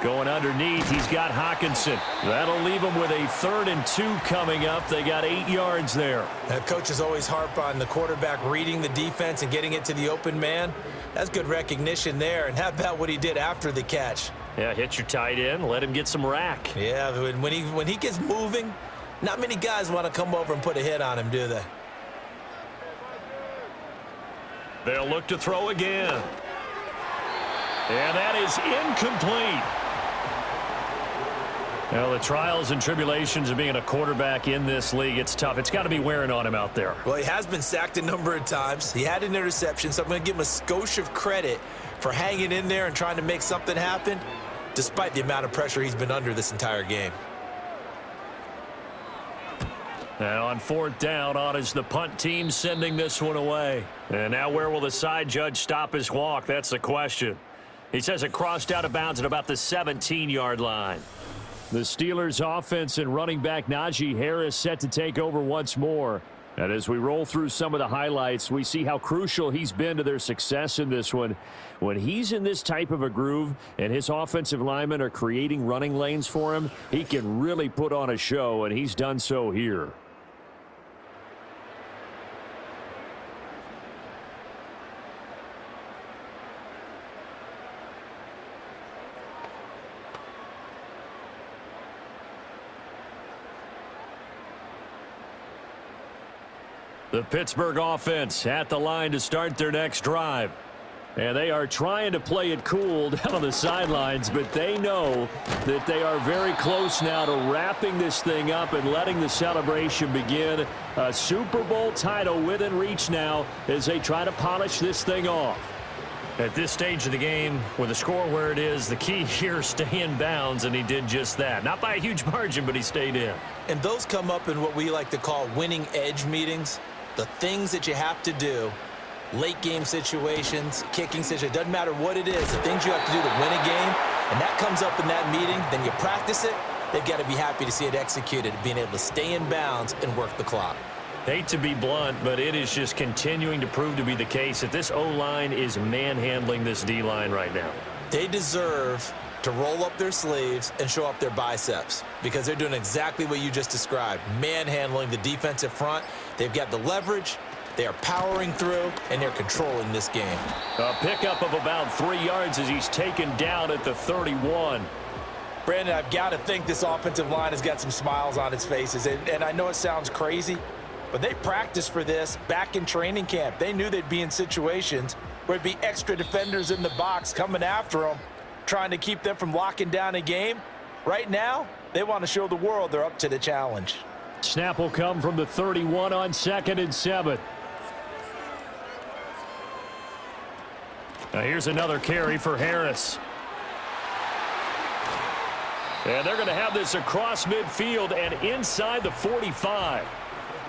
Going underneath, he's got Hockenson. That'll leave him with a 3rd and 2 coming up. They got 8 yards there. Coaches always harp on the quarterback reading the defense and getting it to the open man. That's good recognition there. And how about what he did after the catch? Yeah, hit your tight end, let him get some rack. Yeah, when he gets moving, not many guys want to come over and put a hit on him, do they? They'll look to throw again. And that is incomplete. Well, the trials and tribulations of being a quarterback in this league, it's tough. It's got to be wearing on him out there. Well, he has been sacked a number of times. He had an interception, so I'm going to give him a skosh of credit for hanging in there and trying to make something happen, despite the amount of pressure he's been under this entire game. Now on 4th down, on is the punt team sending this one away. And now where will the side judge stop his walk? That's the question. He says it crossed out of bounds at about the 17-yard line. The Steelers offense and running back Najee Harris set to take over once more. And as we roll through some of the highlights, we see how crucial he's been to their success in this one. When he's in this type of a groove and his offensive linemen are creating running lanes for him, he can really put on a show, and he's done so here. The Pittsburgh offense at the line to start their next drive. And they are trying to play it cool down on the sidelines, but they know that they are very close now to wrapping this thing up and letting the celebration begin. A Super Bowl title within reach now as they try to polish this thing off. At this stage of the game, with the score where it is, the key here is stay in bounds, and he did just that. Not by a huge margin, but he stayed in. And those come up in what we like to call winning edge meetings. The things that you have to do, late game situations, kicking situations, doesn't matter what it is, the things you have to do to win a game, and that comes up in that meeting, then you practice it, they've got to be happy to see it executed, being able to stay in bounds and work the clock. Hate to be blunt, but it is just continuing to prove to be the case that this O-line is manhandling this D-line right now. They deserve to roll up their sleeves and show up their biceps because they're doing exactly what you just described, manhandling the defensive front. They've got the leverage, they are powering through, and they're controlling this game. A pickup of about 3 yards as he's taken down at the 31. Brandon, I've got to think this offensive line has got some smiles on its faces, and I know it sounds crazy, but they practiced for this back in training camp. They knew they'd be in situations where there'd be extra defenders in the box coming after them, trying to keep them from locking down a game. Right now, they want to show the world they're up to the challenge. Snap will come from the 31 on 2nd and 7. Now here's another carry for Harris. And they're going to have this across midfield and inside the 45.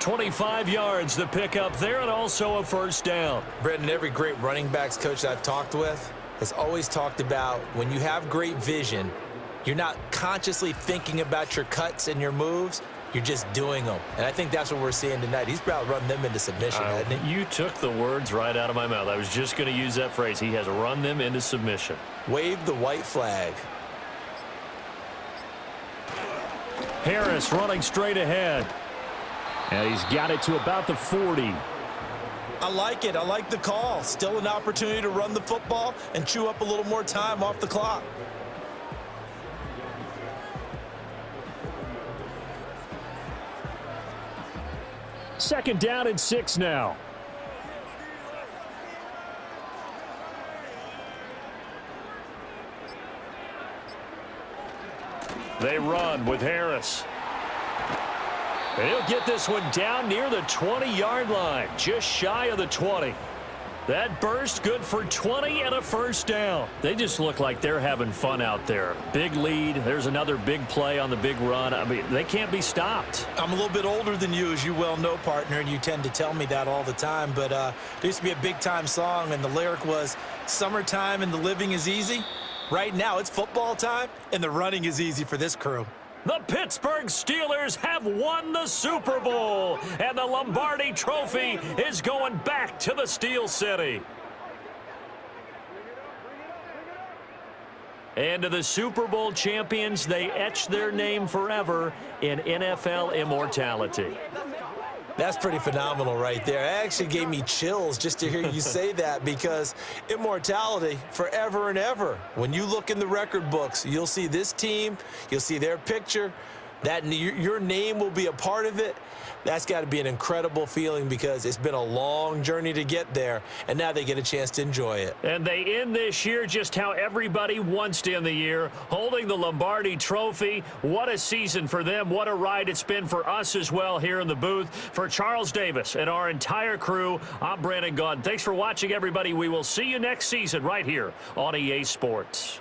25 yards the pickup there, and also a first down. Brendan, every great running backs coach that I've talked with has always talked about when you have great vision, you're not consciously thinking about your cuts and your moves. You're just doing them. And I think that's what we're seeing tonight. He's about running them into submission, hasn't he? You took the words right out of my mouth. I was just going to use that phrase. He has run them into submission. Wave the white flag. Harris running straight ahead. And he's got it to about the 40. I like it. I like the call. Still an opportunity to run the football and chew up a little more time off the clock. Second down and 6 now. They run with Harris. And he'll get this one down near the 20-yard line, just shy of the 20. That burst good for 20 and a first down. They just look like they're having fun out there. Big lead. There's another big play on the big run. I mean, they can't be stopped. I'm a little bit older than you, as you well know, partner, and you tend to tell me that all the time. But there used to be a big-time song, and the lyric was, "Summertime and the living is easy." Right now, it's football time, and the running is easy for this crew. The Pittsburgh Steelers have won the Super Bowl, and the Lombardi Trophy is going back to the Steel City. And to the Super Bowl champions, they etch their name forever in NFL immortality. That's pretty phenomenal right there. It actually gave me chills just to hear you say that, because immortality forever and ever. When you look in the record books, you'll see this team, you'll see their picture, that your name will be a part of it. That's got to be an incredible feeling, because it's been a long journey to get there, and now they get a chance to enjoy it. And they end this year just how everybody wants to end the year, holding the Lombardi Trophy. What a season for them. What a ride it's been for us as well here in the booth. For Charles Davis and our entire crew, I'm Brandon Gaudin. Thanks for watching, everybody. We will see you next season right here on EA Sports.